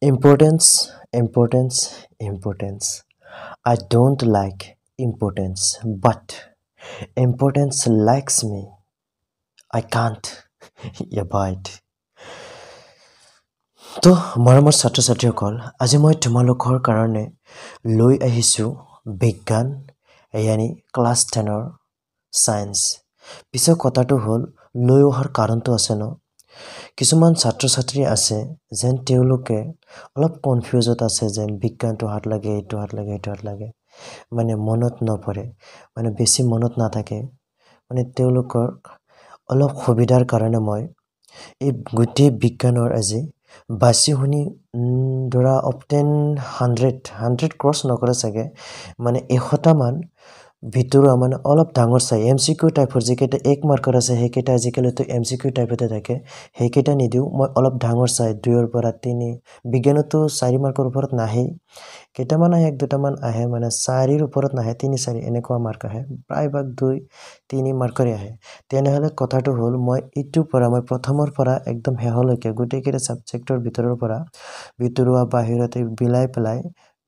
Importance, importance, importance. I don't like importance, but importance likes me. I can't abide. তো মৰমৰ ছাত্ৰ ছাত্ৰীসকল আজি মই তোমালোকৰ কাৰণে লৈ আহিছোঁ বিজ্ঞান यानी ক্লাছ 10ৰ সায়েন্স পিছে কথাটো হ'ল লৈ অহাৰ কাৰণটো আছে ন কিছুমান ছাত্ৰ ছাত্ৰী আছে যেন তেওঁলোকে অলপ কনফিউজত আছে যেন বিজ্ঞানটো হাত লাগে এইটো হাত লাগে এইটো হাত লাগে মানে মনত নপৰে মানে বেছি মনত নাথাকে মানে তেওঁলোকৰ অলপ সুবিধাৰ কাৰণে মই এই গোটেই বিজ্ঞানৰ আজি বাছি শুনি ধৰা অপটেন 100 ক্ৰছ নকৰে চাগে মানে 100টা মান ভিতৰুৱা মানে অলপ ডাঙৰ চাই এমসিকিউ টাইপৰ যেকেইটা 1 মাৰ্কৰ আছে সেইকেইটা আজিকালিতো এমসিকিউ টাইপতে থাকে সেইকেইটা নিদিও মই অলপ ডাঙৰ চাই 2 ৰ পৰা 3 বিজ্ঞানতো 4 মাৰ্কৰ ওপৰত নাহে কেইটামান আহে এক দুটামান আহে মানে 4 ৰ ওপৰত নাহে 3 4 এনেকুৱা মাৰ্ক আহে প্ৰায়ভাগ 2 3 মাৰ্কৰে আহে তেনেহলে কথাটো হ'ল মই ইটো পৰা মই প্ৰথমৰ পৰা একদম হেহলৈকে গোটেইকেইটা সাবজেক্টৰ ভিতৰৰ পৰা ভিতৰুৱা বাহিৰতে বিলাই পেলাই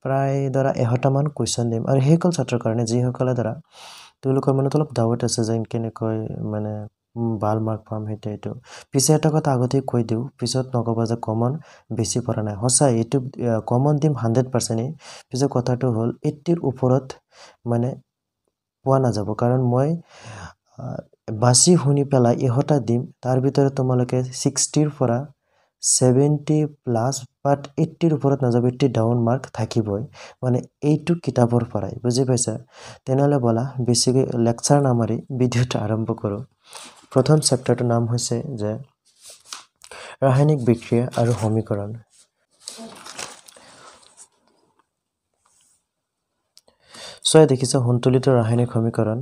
প্ৰায় ধৰা 100টা মান কোৱেশ্চন দিম আৰু হেকল ছাত্ৰৰ কাৰণে যি সকলে ধৰা তেওঁলোকৰ মনত অলপ ডাউট আছে যে কেনেকৈ মানে ভাল মাৰ্ক পাম হেতেটো পিছে এটা কথা আগতে কৈ দিও পিছত নকবা যে কমন বেছি পৰা নাই হসাই এটো কমন দিম 100% পিছে কথাটো হ'ল 80 ৰ ওপৰত মানে পোৱা না যাব কাৰণ মই বাছি শুনি পেলাই 100টা দিম তাৰ ভিতৰত তোমালোকে 60 ৰ পৰা 70 প্লাস বাট 80 ৰ ওপৰত না যাব 80 ডাউন মাৰ্ক থাকিবই মানে এইটো কিতাপৰ পৰাই বুজি পাইছা তেনেহলে বলা বেছিকৈ লেকচাৰ নামাৰি ভিডিওটো আৰম্ভ কৰো প্ৰথম চেপ্টাৰটোৰ নাম হৈছে যে ৰাসায়নিক বিক্ৰিয়া আৰু সমীকৰণ সয় দেখিছা সন্তুলিত ৰাসায়নিক সমীকৰণ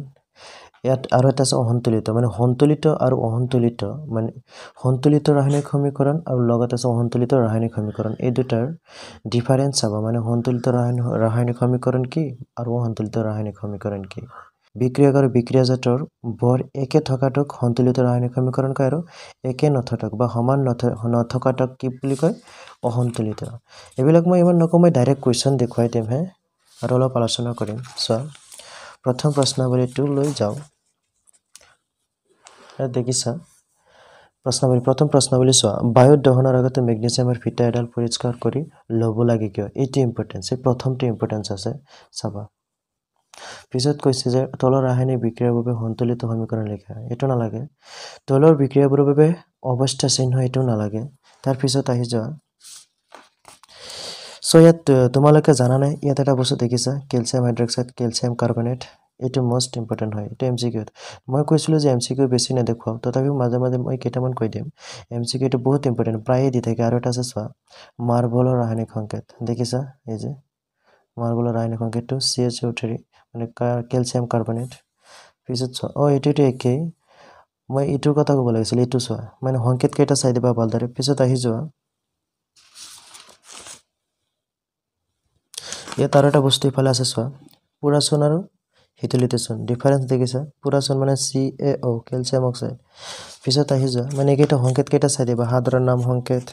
ইয়াত আৰু এটা আছে অসন্তুলিত মানে সন্তুলিত আৰু অসন্তুলিত মানে সন্তুলিত ৰাসায়নিক সমীকৰণ আৰু লগত আছে অসন্তুলিত ৰাসায়নিক সমীকৰণ এই দুটাৰ ডিফাৰেন্স চাবা মানে সন্তুলিত ৰাসায়নিক সমীকৰণ কি আৰু অসন্তুলিত ৰাসায়নিক সমীকৰণ কি বিক্ৰিয়ক আৰু বিক্ৰিয়াজাতৰ বৰ একে থকাটোক সন্তুলিত ৰাসায়নিক সমীকৰণ কয় আৰু একে নথকাটোক বা সমান নথকাটোক কি বুলি কয় অসন্তুলিত এবিলাক মই ইমান নকম মই ডাইৰেক্ট কোৱেশ্চন দেখুৱাই দিম হে আৰু অলপ আলোচনা কৰিম সো প্ৰথম প্ৰশ্নাৱলীটো লৈ যাও দেখিছা প্ৰশ্নাৱলী প্ৰথম প্ৰশ্নাৱলী সো বায়ুত দহনৰ আগতে মেগনেছিয়ামৰ ফিটা এডাল পৰিষ্কাৰ কৰি লব লাগে কিয় এটি ইম্পৰ্টেন্স এই প্ৰথমটো ইম্পৰ্টেন্স আছে চাবা পিছত কৈছে যে তলৰ ৰাসায়নিক বিক্ৰিয়াৰ বাবে সন্তুলিত সমীকৰণ লিখা এটো নালাগে তলৰ বিক্ৰিয়াবোৰৰ বাবে অৱস্থা চিহ্ন এটো নালাগে তাৰ পিছত আহি যোৱা সো ইয়াত তোমালোকে জানা নাই ইয়াত এটা বস্তু দেখিছা ক্যালসিয়াম হাইড্ৰক্সাইড ক্যালসিয়াম কাৰ্বনেট এটো মোস্ট ইম্পৰ্টেন্ট হয় এটো এমসিকিউ মই কৈছিলো যে এমসিকিউ বেছি না দেখুৱাও তথাপি মাজে মাজে মই কেইটামান কৈ দিম এমসিকিউ এটো বহুত ইম্পৰ্টেন্ট প্ৰায় দি থাকে আৰু এটা আছে চোৱা মাৰ্বলৰ ৰাসায়নিক সংকেত দেখিছা এই যে মাৰ্বলৰ ৰাসায়নিক সংকেতটো CH3 মানে ক্যালসিয়াম কাৰ্বনেট পিছত চোৱা এটো একেই মই ইটোৰ কথা ক'ব লাগিছিল ইটো চোৱা মানে সংকেত কেইটা চাই দিবা ভালদৰে পিছত আহি যোৱা ইয়াত আৰু এটা বস্তু ইফালে আছে চোৱা পুৰাচন আৰু হিটলিটেশন ডিফাৰেন্স দেখিছা পুৰাচন মানে CaO ক্যালসিয়াম অক্সাইড পিছত আহি যোৱা মানে কেইটা সংকেত কেইটা চাই দিবা সাধাৰণ নাম সংকেত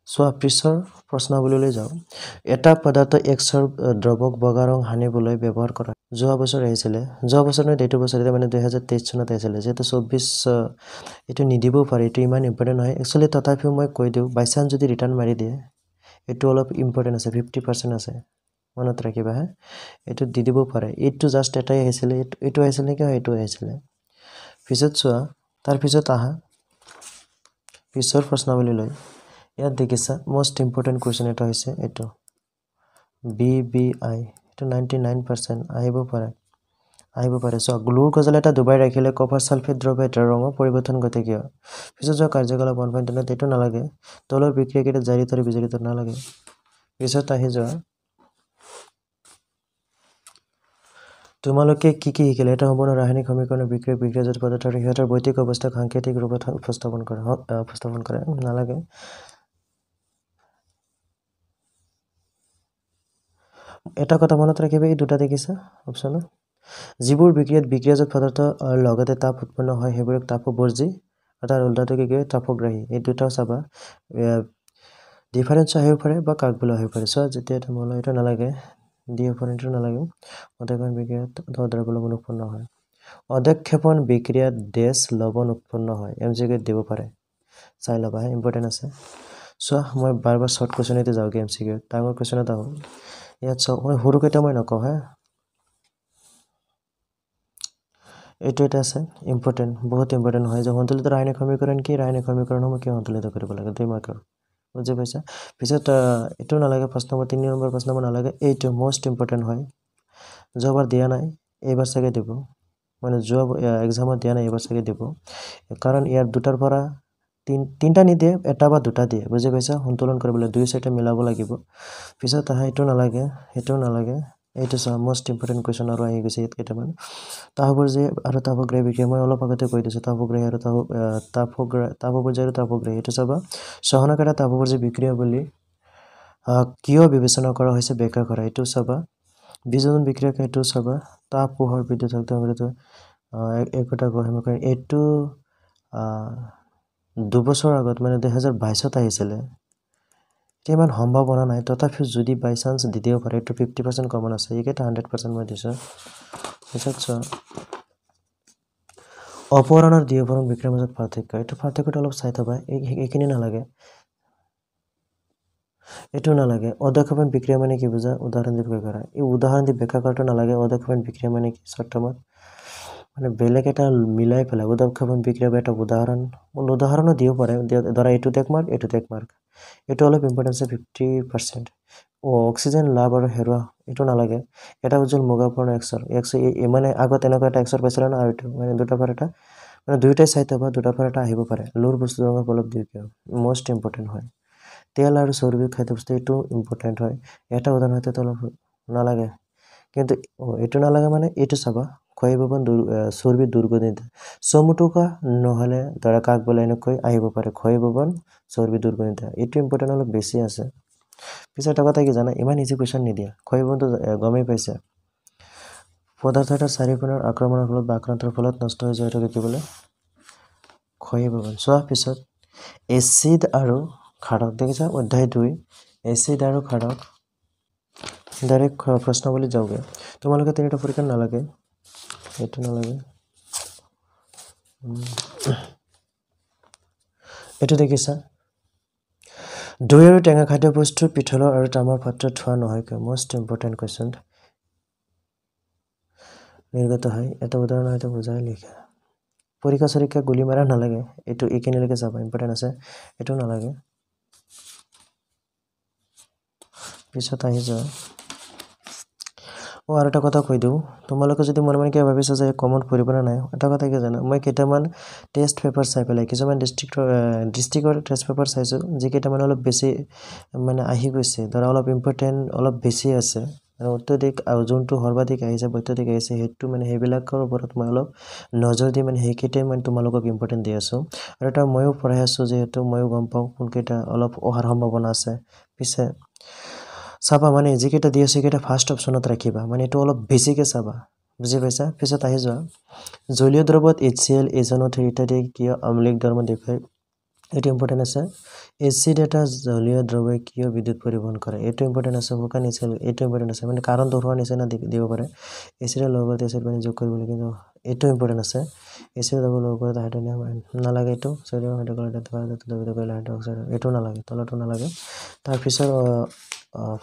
সোয়া পিছৰ প্ৰশ্নাৱলীলৈ যাও এটা পদাৰ্থ এক্সৰ দ্ৰৱক বগা ৰং হানিবলৈ ব্যৱহাৰ কৰা যোৱা বছৰ আহিছিলে যোৱা বছৰ নহয় এইটো বছৰ মানে 2023 চনত আহিছিলে যেটো 24 এটো নিদিবও পাৰে এটো ইমান ইম্পৰ্টেন্ট নহয় একচুয়ালি তথাপিও মই কৈ দিও বাই চান্স যদি ৰিটাৰ্ন মাৰি দিয়ে এটো অলপ ইম্পৰ্টেন্ট আছে 50% আছে মনত ৰাখিবা হে এটো দি দিব পাৰে এটো জাস্ট এটাই আহিছিলে এটো আহিছিলে কি এটো আহিছিলে পিছত চোৱা তাৰ পিছত আহা পিছৰ প্ৰশ্নাৱলীলৈ ইয়াত দেখিছা মোস্ট ইম্পৰ্টেন্ট কোৱেশ্চন এটা হৈছে এটো BBI এটো 99% আহিব পাৰে সো গ্লুকোজল এটা দুবাই ৰাখিলে কপাৰ সালফেট দ্ৰৱ এটাৰ ৰঙ পৰিৱৰ্তন ঘটে কিয় পিছত যোৱা কাৰ্যকলাপ 1.9 এটো নালাগে তলৰ বিক্ৰিয়া কেইটা জাৰিত আৰু বিজড়িত নালাগে পিছত আহি যোৱা তোমালোকে কি শিকিলে এটা সম্পূৰ্ণ ৰাসায়নিক সমীকৰণৰ বিক্ৰিয়াজাত পদাৰ্থৰ ইহঁতৰ ভৌতিক অৱস্থাক সাংকেতিক ৰূপত উপস্থাপন কৰে নালাগে এটা কথা মনত ৰাখিবা এই দুটা দেখিছা অপচন যিবোৰ বিক্ৰিয়াজাত পদাৰ্থ লগতে তাপ উৎপন্ন হয় হেবোৰক তাপবৰ্জি তাৰ উল্টাটো কি টপোগ্ৰাফি এই দুটাও চাবা ডিফাৰেন্স আহিব পাৰে বা কাকবোল আহিব পাৰে চ' যেতিয়া তোমালৈ এটা নালাগে ডিফাৰেন্সটো নালাগে অধক্ষেপণ বিক্ৰিয়াত দ্ৰৱ্যলৱণ উৎপন্ন হয় অধক্ষেপণ বিক্ৰিয়াত ডেছ লৱণ উৎপন্ন হয় এমচিকিউত দিব পাৰে চাই ল'বা ইম্পৰ্টেণ্ট আছে চ' মই বাৰ শৰ্ট কুৱেশ্যনতে যাওঁগৈ এমচিকিউত ডাঙৰ কুৱেশ্যন এটা হ'ল ইয়াত চাওক মই সৰুকেইটা মই নকওঁ এইটো এটা আছে ইম্পৰ্টেণ্ট বহুত ইম্পৰ্টেণ্ট হয় যে সন্তুলিত ৰাসায়নিক সমীকৰণ কি ৰাসায়নিক সমীকৰণসমূহ কিয় সন্তুলিত কৰিব লাগে 2 মাৰ্কৰ বুজি পাইছা পিছত এইটো নালাগে প্ৰশ্ন নম্বৰ 3 নম্বৰ প্ৰশ্ন নম্বৰ নালাগে এইটো মোষ্ট ইম্পৰ্টেণ্ট হয় যোৱাবাৰ দিয়া নাই এইবাৰ চাগে দিব মানে যোৱা এক্সামত দিয়া নাই এইবাৰ চাগে দিব কাৰণ ইয়াৰ দুটাৰ পৰা তিনটা নিদিয়ে এটা বা দুটা দিয়ে বুজি পাইছা সন্তুলন কৰিবলৈ দুই সাইডে মিলাব লাগিব পিছত এইটো নালাগে এইটো মোষ্ট ইম্পৰ্টেণ্ট কুৱেশ্যন আৰু আহি গৈছে ইয়াত কেইটামান তাপোপৰ্যায় আৰু তাপোগ্ৰাহী বিক্ৰিয়া মই অলপ আগতে কৈ দিছোঁ তাপোগ্ৰাহী আৰু তাপোপৰ্যায় আৰু তাপোগ্ৰাহী এইটো চাবা সহনকাৰী তাপোপৰ্যায় বিক্ৰিয়া বুলি কিয় বিবেচনা কৰা হৈছে ব্যাখ্যা কৰা এইটো চাবা বিজনন বিক্ৰিয়াক এইটো চাবা তাপ পোহৰ বিদ্যুৎ শক্তি একোটা সমীকৰণ এইটো 2 বছৰ আগত মানে 2022ত আহিছিলে ইমান সম্ভাৱনা নাই তথাপিও যদি বাই চান্স দিদিও পাৰে এইটো 50% কমন আছে এইকেইটা 100% মই দিছোঁ পিছত চোৱা অপহৰণ আৰু দ্বিঅপহৰণ বিক্ৰিয়াৰ মাজত পাৰ্থক্য এইটো পাৰ্থক্যটো অলপ চাই থবা এইখিনি নালাগে এইটো নালাগে অধক্ষেপণ বিক্ৰিয়া মানে কি বুজা উদাহৰণ দি ব্যাখ্যা কৰা এই উদাহৰণ দি ব্যাখ্যা কৰাটো নালাগে অধক্ষেপণ বিক্ৰিয়া মানে কি শৰ্তমত মানে বেলেগ এটা মিলাই পেলাই অধক্ষেপণ বিক্ৰিয়া এটা উদাহৰণো দিব পাৰে ধৰা এইটো টেক মাৰ্ক এইটো অলপ ইম্পৰ্টেন্স 50% অক্সিজেন লাভ আৰু হেৰুৱা এইটো নালাগে এটা উজ্জ্বল মুগাপূৰ্ণ এক্সৰ মানে আগত এনেকুৱা এটা এক্সৰ পাইছিলে না আৰু এইটো মানে দুটা পৰা এটা মানে দুইটাই চাই থবা দুটা পৰা এটা আহিব পাৰে লোৰ বস্তু ৰঙৰ পলপ দিও কিয় মোষ্ট ইম্পৰ্টেণ্ট হয় তেল আৰু চৰ্বি খাদ্যবস্তু এইটো ইম্পৰ্টেণ্ট হয় এটা উদাহৰণ হয়তো অলপ নালাগে কিন্তু এইটো নালাগে মানে এইটো চাবা ক্ষয়ভৱন চৰ্বি দুৰ্গন্ধ চমুটুকা নহলে ধৰা কাক বলে এনেকৈ আহিব পাৰে ক্ষয়ভৱন চৰ্বি দুৰ্গন্ধ এইটো ইম্পৰ্টেণ্ট অলপ বেছি আছে পিছত এটা কথা কি জানা ইমান ইজি কুৱেশ্যন নিদিয়া ক্ষয়ভৱনটো গমেই পাইছে পদাৰ্থ এটা চাৰিকোণৰ আক্ৰমণৰ ফলত বা আক্ৰান্তৰ ফলত নষ্ট হৈ যোৱাটো দেখিবলৈ ক্ষয়ভৱন চোৱা পিছত এচিড আৰু ক্ষাৰক দেখিছা অধ্যায় 2 এচিড আৰু ক্ষাৰক ডাইৰেক্ট প্ৰশ্ন বুলি যাওগে তোমালোকে তিনিটা পৰীক্ষা নালাগে এইটো নালাগে এইটো দেখিছা দৈ আৰু টেঙা খাদ্য বস্তু পিঠলৰ আৰু তামৰ পাত্ৰত থোৱা নহয় কিয় মোষ্ট ইম্পৰ্টেণ্ট কুৱেশ্যন নিৰ্গত হয় এটা উদাহৰণ হয়তো বুজাই লিখা পৰীক্ষা চৰীক্ষা গুলি মাৰা নালাগে এইটো এইখিনিলৈকে যাবা ইম্পৰ্টেণ্ট আছে এইটো নালাগে পিছত আহি যোৱা আৰু এটা কথা কৈ দিওঁ তোমালোকে যদি মনে মনে কিয় ভাবিছা যে কমন পঢ়িব না নাই এটা কথা কি জানা মই কেইটামান টেষ্ট পেপাৰ চাই পেলাই কিছুমান ডিষ্ট্ৰিক্টৰ টেষ্ট পেপাৰ চাইছো যিকেইটা মানে অলপ বেছি মানে আহি গৈছে ধৰা অলপ ইম্পৰ্টেণ্ট অলপ বেছি আছে আৰু অত্যাধিক যোনটো সৰ্বাধিক আহিছে অত্যাধিক আহিছে সেইটো মানে সেইবিলাকৰ ওপৰত মই অলপ নজৰ দি মানে সেইকেইটাই মানে তোমালোকক ইম্পৰ্টেণ্ট দি আছো আৰু এটা ময়ো পঢ়াই আছো যিহেতু ময়ো গম পাওঁ কোনকেইটা অলপ অহাৰ সম্ভাৱনা আছে পিছে চাবা মানে যিকেইটা দি আছে সেইকেইটা ফাৰ্ষ্ট অপশ্যনত ৰাখিবা মানে এইটো অলপ বেছিকৈ চাবা বুজি পাইছা পিছত আহি যোৱা জলীয় দ্ৰৱত HCl এজনত ইত্যাদি কিয় আম্লিক ধৰ্ম দেখুৱায় এইটো ইম্পৰ্টেণ্ট আছে এচিড এটা জলীয় দ্ৰৱই কিয় বিদ্যুৎ পৰিবহন কৰে এইটো ইম্পৰ্টেণ্ট আছে শুকান HCl এইটো ইম্পৰ্টেণ্ট আছে মানে কাৰণ দৰ্শোৱাৰ নিচিনা দিব পাৰে এচিডৰ লগত এচিড পানী যোগ কৰিবলৈ কিন্তু এইটো ইম্পৰ্টেণ্ট আছে এচিড লগত হাইড্ৰজেন নালাগে এইটো সোডিয়াম হাইড্ৰক্সাইড এইটো নালাগে তলটো নালাগে তাৰপিছত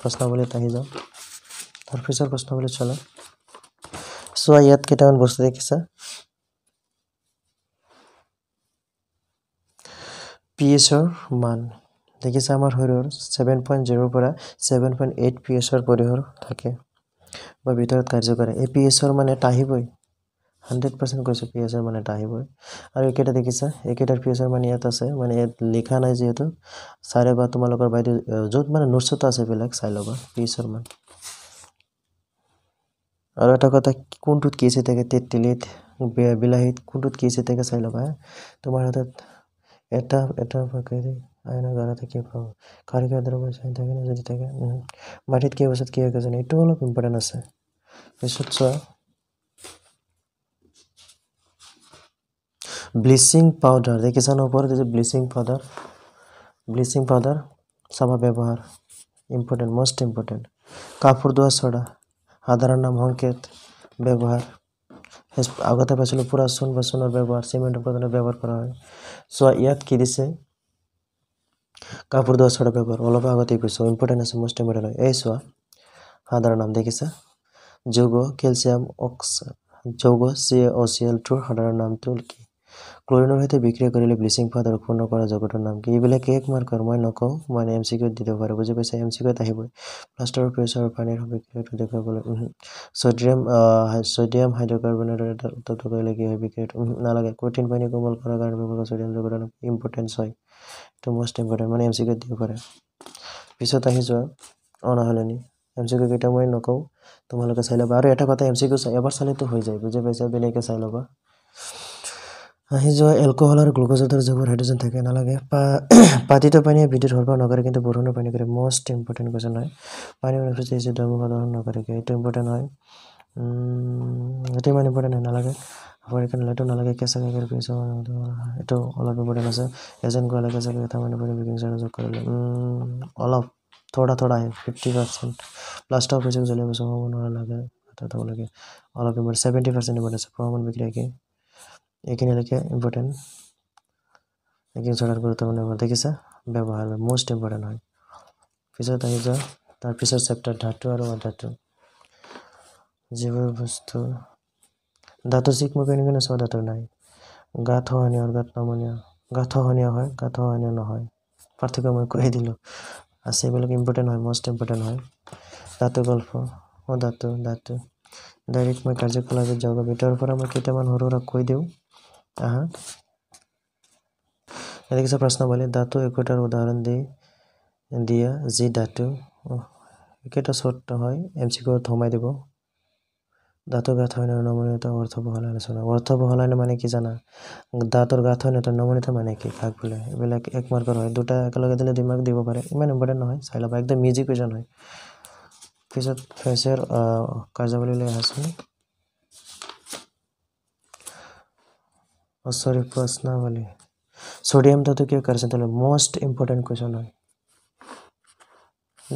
প্ৰশ্নাৱলীত আহি যাওঁ তাৰপিছত প্ৰশ্নাৱলীত চলা চোৱা ইয়াত কেইটামান বস্তু দেখিছা pHৰ মান দেখিছা আমাৰ শৰীৰৰ 7.0 পৰা 7.8 pHৰ পৰিসৰ থাকে বা ভিতৰত কাৰ্য কৰে এই pHৰ মানে এটা আহিবই 100% কৈছো pHৰ মানে এটা আহিবই আৰু একেটা দেখিছা একেটাৰ pHৰ মানে ইয়াত আছে মানে ইয়াত লিখা নাই যেহেতু সাৰে বা তোমালোকৰ বাইদেউ য'ত মানে নোটছত আছে বিলাক চাই ল'বা pHৰ মান আৰু এটা কথা কোনটোত কি আছে থাকে তেতেলিত বিলাহীত কোনটোত কি আছে থাকে চাই ল'বা তোমাৰ হাতত এটা প্ৰকৃতি আইনা গাৰা থাকে পাব কাৰিকৰ দ্ৰব্য চাই থাকে না যদি থাকে মাটিত কি অৱস্থাত কি হয় জানো এইটো অলপ ইম্পৰ্টেণ্ট আছে পিছত চোৱা ব্লিচিং পাউডাৰ দেখিছা ন ওপৰত যে ব্লিচিং পাউডাৰ চাবা ব্যৱহাৰ ইম্পৰ্টেণ্ট মোষ্ট ইম্পৰ্টেণ্ট কাপোৰ ধোৱা ছ'ডা সাধাৰণ নাম সংকেত ব্যৱহাৰ আগতে পাইছিলোঁ পুৰা চূণ বা চূণৰ ব্যৱহাৰ চিমেণ্ট উৎপাদনত ব্যৱহাৰ কৰা হয় চোৱা ইয়াত কি দিছে কাপোৰ ধোৱা ছ'ডা ব্যৱহাৰ অলপ আগতে কৈছোঁ ইম্পৰ্টেণ্ট আছে মোষ্ট ইম্পৰ্টেণ্ট হয় এই চোৱা সাধাৰণ নাম দেখিছা যৌগ কেলছিয়াম যৌগ CaOCl2 সাধাৰণ নামটো কি ক্লোৰিনৰ সৈতে বিক্ৰিয়া কৰিলে ব্লিচিং পাউডাৰ উৎপন্ন কৰা যৌগটোৰ নাম কি এইবিলাক এক মাৰ্কৰ মই নকওঁ মই MCQত দি দিব পাৰোঁ বুজি পাইছা MCQত আহিবই প্লাষ্টাৰৰ প্ৰেছাৰ আৰু পানীৰ বিক্ৰিয়াটো দেখুৱাবলৈ ছডিয়াম হাইড্ৰকাৰ্বনেটৰ এটা উত্তপ্ত কৰিলে কি হয় বিক্ৰিয়াটো নালাগে কঠিন পানী কোমল কৰাৰ কাৰণে ব্যৱহাৰ কৰা ছডিয়াম যৌগটোৰ নাম ইম্পৰ্টেঞ্চ হয় এইটো মোষ্ট ইম্পৰ্টেণ্ট মানে MCQত দিব পাৰে পিছত আহি যোৱা অনাহলনি MCQ কেইটা মই নকওঁ তোমালোকে চাই ল'বা আৰু এটা কথা MCQ এবাৰ চালেতো হৈ যায় বুজি পাইছা বেলেগে চাই ল'বা আহি যোৱা এলকহল আৰু গ্লুক'জৰ যৌগৰ হাইড্ৰজেন থাকে নালাগে পাতিত পানীয়ে বিদ্যুৎ সৰবৰাহ নকৰে কিন্তু বৰষুণৰ পানী কৰে মোষ্ট ইম্পৰ্টেণ্ট কুৱেশ্যন হয় পানী অনুপস্থিত এচিড ধৰ্ম প্ৰদৰ্শন নকৰে এইটো ইম্পৰ্টেণ্ট হয় এইটো ইমান ইম্পৰ্টেণ্ট নালাগে এইটো নালাগে কেঁচা গাখীৰ এইটো অলপ ইম্পৰ্টেণ্ট আছে এজেণ্ট কৰালে কেঁচা গাখীৰ থাৰ্মোনিক বেকিং চ'ডা যোগ কৰিলে অলপ থোড়া আহে 50% প্লাষ্টাৰ অফ জ্বলিব হ'ব নালাগে লাগে অলপ ইম্পৰ্টেণ্ট 70% ইম্পৰ্টেণ্ট আছে প্ৰমাণ বিক্ৰিয়া কি এইখিনিলৈকে ইম্পৰ্টেণ্ট বেকিং চ'ডাৰ গুৰুত্বপূৰ্ণ দেখিছা ব্যৱহাৰ মোষ্ট ইম্পৰ্টেণ্ট হয় পিছত আহি যোৱা তাৰপিছত চেপ্টাৰ ধাতু আৰু অধাতু যিবোৰ বস্তু ধাতু চিকমিক কেনেকৈ চোৱা ধাতুৰ নাই গাঁত খহনীয়া আৰু গাঁত নমনীয়া গাঁত খহনীয়া হয় গাঁত খহনীয়া নহয় পাৰ্থক্য মই কৈ দিলোঁ আছে এইবিলাক ইম্পৰ্টেণ্ট হয় মোষ্ট ইম্পৰ্টেণ্ট হয় ধাতু গল্প ধাতু ডাইৰেক্ট মই কাৰ্যকলাপত যাওঁ ভিতৰৰ পৰা মই কেইটামান সৰু সুৰা কৈ দিওঁ দেখিছা প্ৰশ্নাৱলী ধাতু একোটাৰ উদাহৰণ দিয়া যি ধাতু একেটা চৰ্ত হয় MCQত সোমাই দিব ধাতু গাঁথনি আৰু নমনীয়তা অৰ্থ বহলাই আলোচনা অৰ্থ বহলাই মানে কি জানা ধাতুৰ গাঁথনি আৰু নমনীয়তা মানে কি কাক বোলে এইবিলাক এক মাৰ্কৰ হয় দুটা একেলগে দিলে 2 মাৰ্ক দিব পাৰে ইমান ইম্পৰ্টেণ্ট নহয় চাই ল'বা একদম ইজি কুৱেশ্যন হয় পিছত ফ্ৰেছৰ কাৰ্যাৱলীলৈ আছোঁ প্ৰশ্নাৱলী সোডিয়াম ধাতু কিয় কাৰ্যতল মোষ্ট ইম্পৰ্টেণ্ট কুৱেশ্যন হয়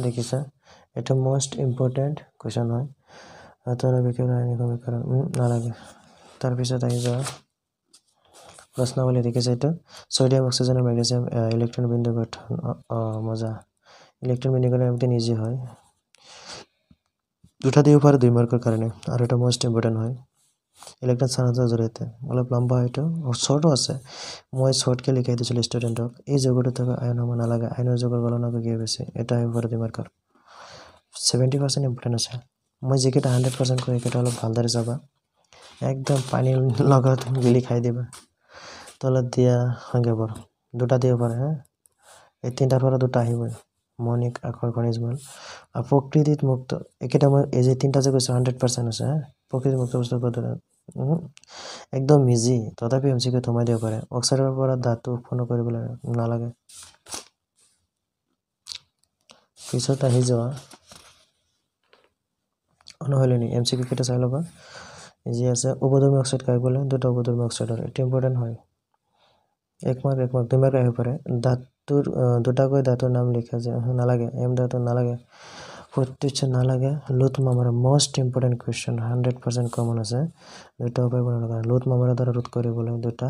দেখিছা এটা মোষ্ট ইম্পৰ্টেণ্ট কুৱেশ্যন হয় নালাগে তাৰপিছত আহি যোৱা প্ৰশ্নাৱলী দেখিছে এইটো সোডিয়াম অক্সিজেন আৰু মেগনেছিয়াম ইলেক্ট্ৰন বিন্দু গঠন মজা ইলেক্ট্ৰন বিন্দু গঠন একদম ইজি হয় দুটা দিব পাৰে 2 মাৰ্কৰ কাৰণে আৰু এটা মোষ্ট ইম্পৰ্টেণ্ট হয় ইলেক্ট্ৰন স্থানান্তৰৰ জৰিয়তে অলপ লম্বা হয়তো শ্বৰ্টো আছে মই শ্বৰ্টকৈ লিখাই দিছিলোঁ ষ্টুডেণ্টক এই যৌগটো থকা আয়ন হ'ব নালাগে আয়নৰ যৌগৰ গলনাংক কি বেছি এটা আহিব পাৰে 2 মাৰ্কৰ 70% ইম্পৰ্টেণ্ট আছে মই যিকেইটা 100% কৈ এইকেইটা অলপ ভালদৰে চাবা একদম পানীৰ লগত গিলি খাই দিবা তলত দিয়া সংখ্যাবোৰ দুটা দিব পাৰে এই তিনিটাৰ পৰা দুটা আহিবই মৌলিক আখৰ খনিজ মূল আৰু প্ৰকৃতিত মুক্ত এইকেইটা মই এই যে তিনিটা যে কৈছোঁ 100% আছে প্ৰকৃতিত মুক্ত বস্তুৰ পদ্ধতি একদম ইজি তথাপি MCQত সোমাই দিব পাৰে অক্সাইডৰ পৰা ধাতু উৎপন্ন কৰিবলৈ নালাগে পিছত আহি যোৱা অনাহলনি MCQ কেইটা চাই ল'বা ইজি আছে উপধৰ্মী অক্সাইড কাক বোলে দুটা উপধৰ্মী অক্সাইডৰ এইটো ইম্পৰ্টেণ্ট হয় 1 মাৰ্ক 2 মাৰ্ক আহিব পাৰে ধাতুৰ দুটাকৈ ধাতুৰ নাম লিখা যায় নালাগে ধাতু নালাগে প্ৰত্যক্ষ নালাগে লুট মামৰা মোষ্ট ইম্পৰ্টেণ্ট কুৱেশ্যন 100% কমন আছে দুটা উপায় বৰ্ণনা কৰা লুট মামৰাৰ দ্বাৰা ৰোধ কৰিবলৈ দুটা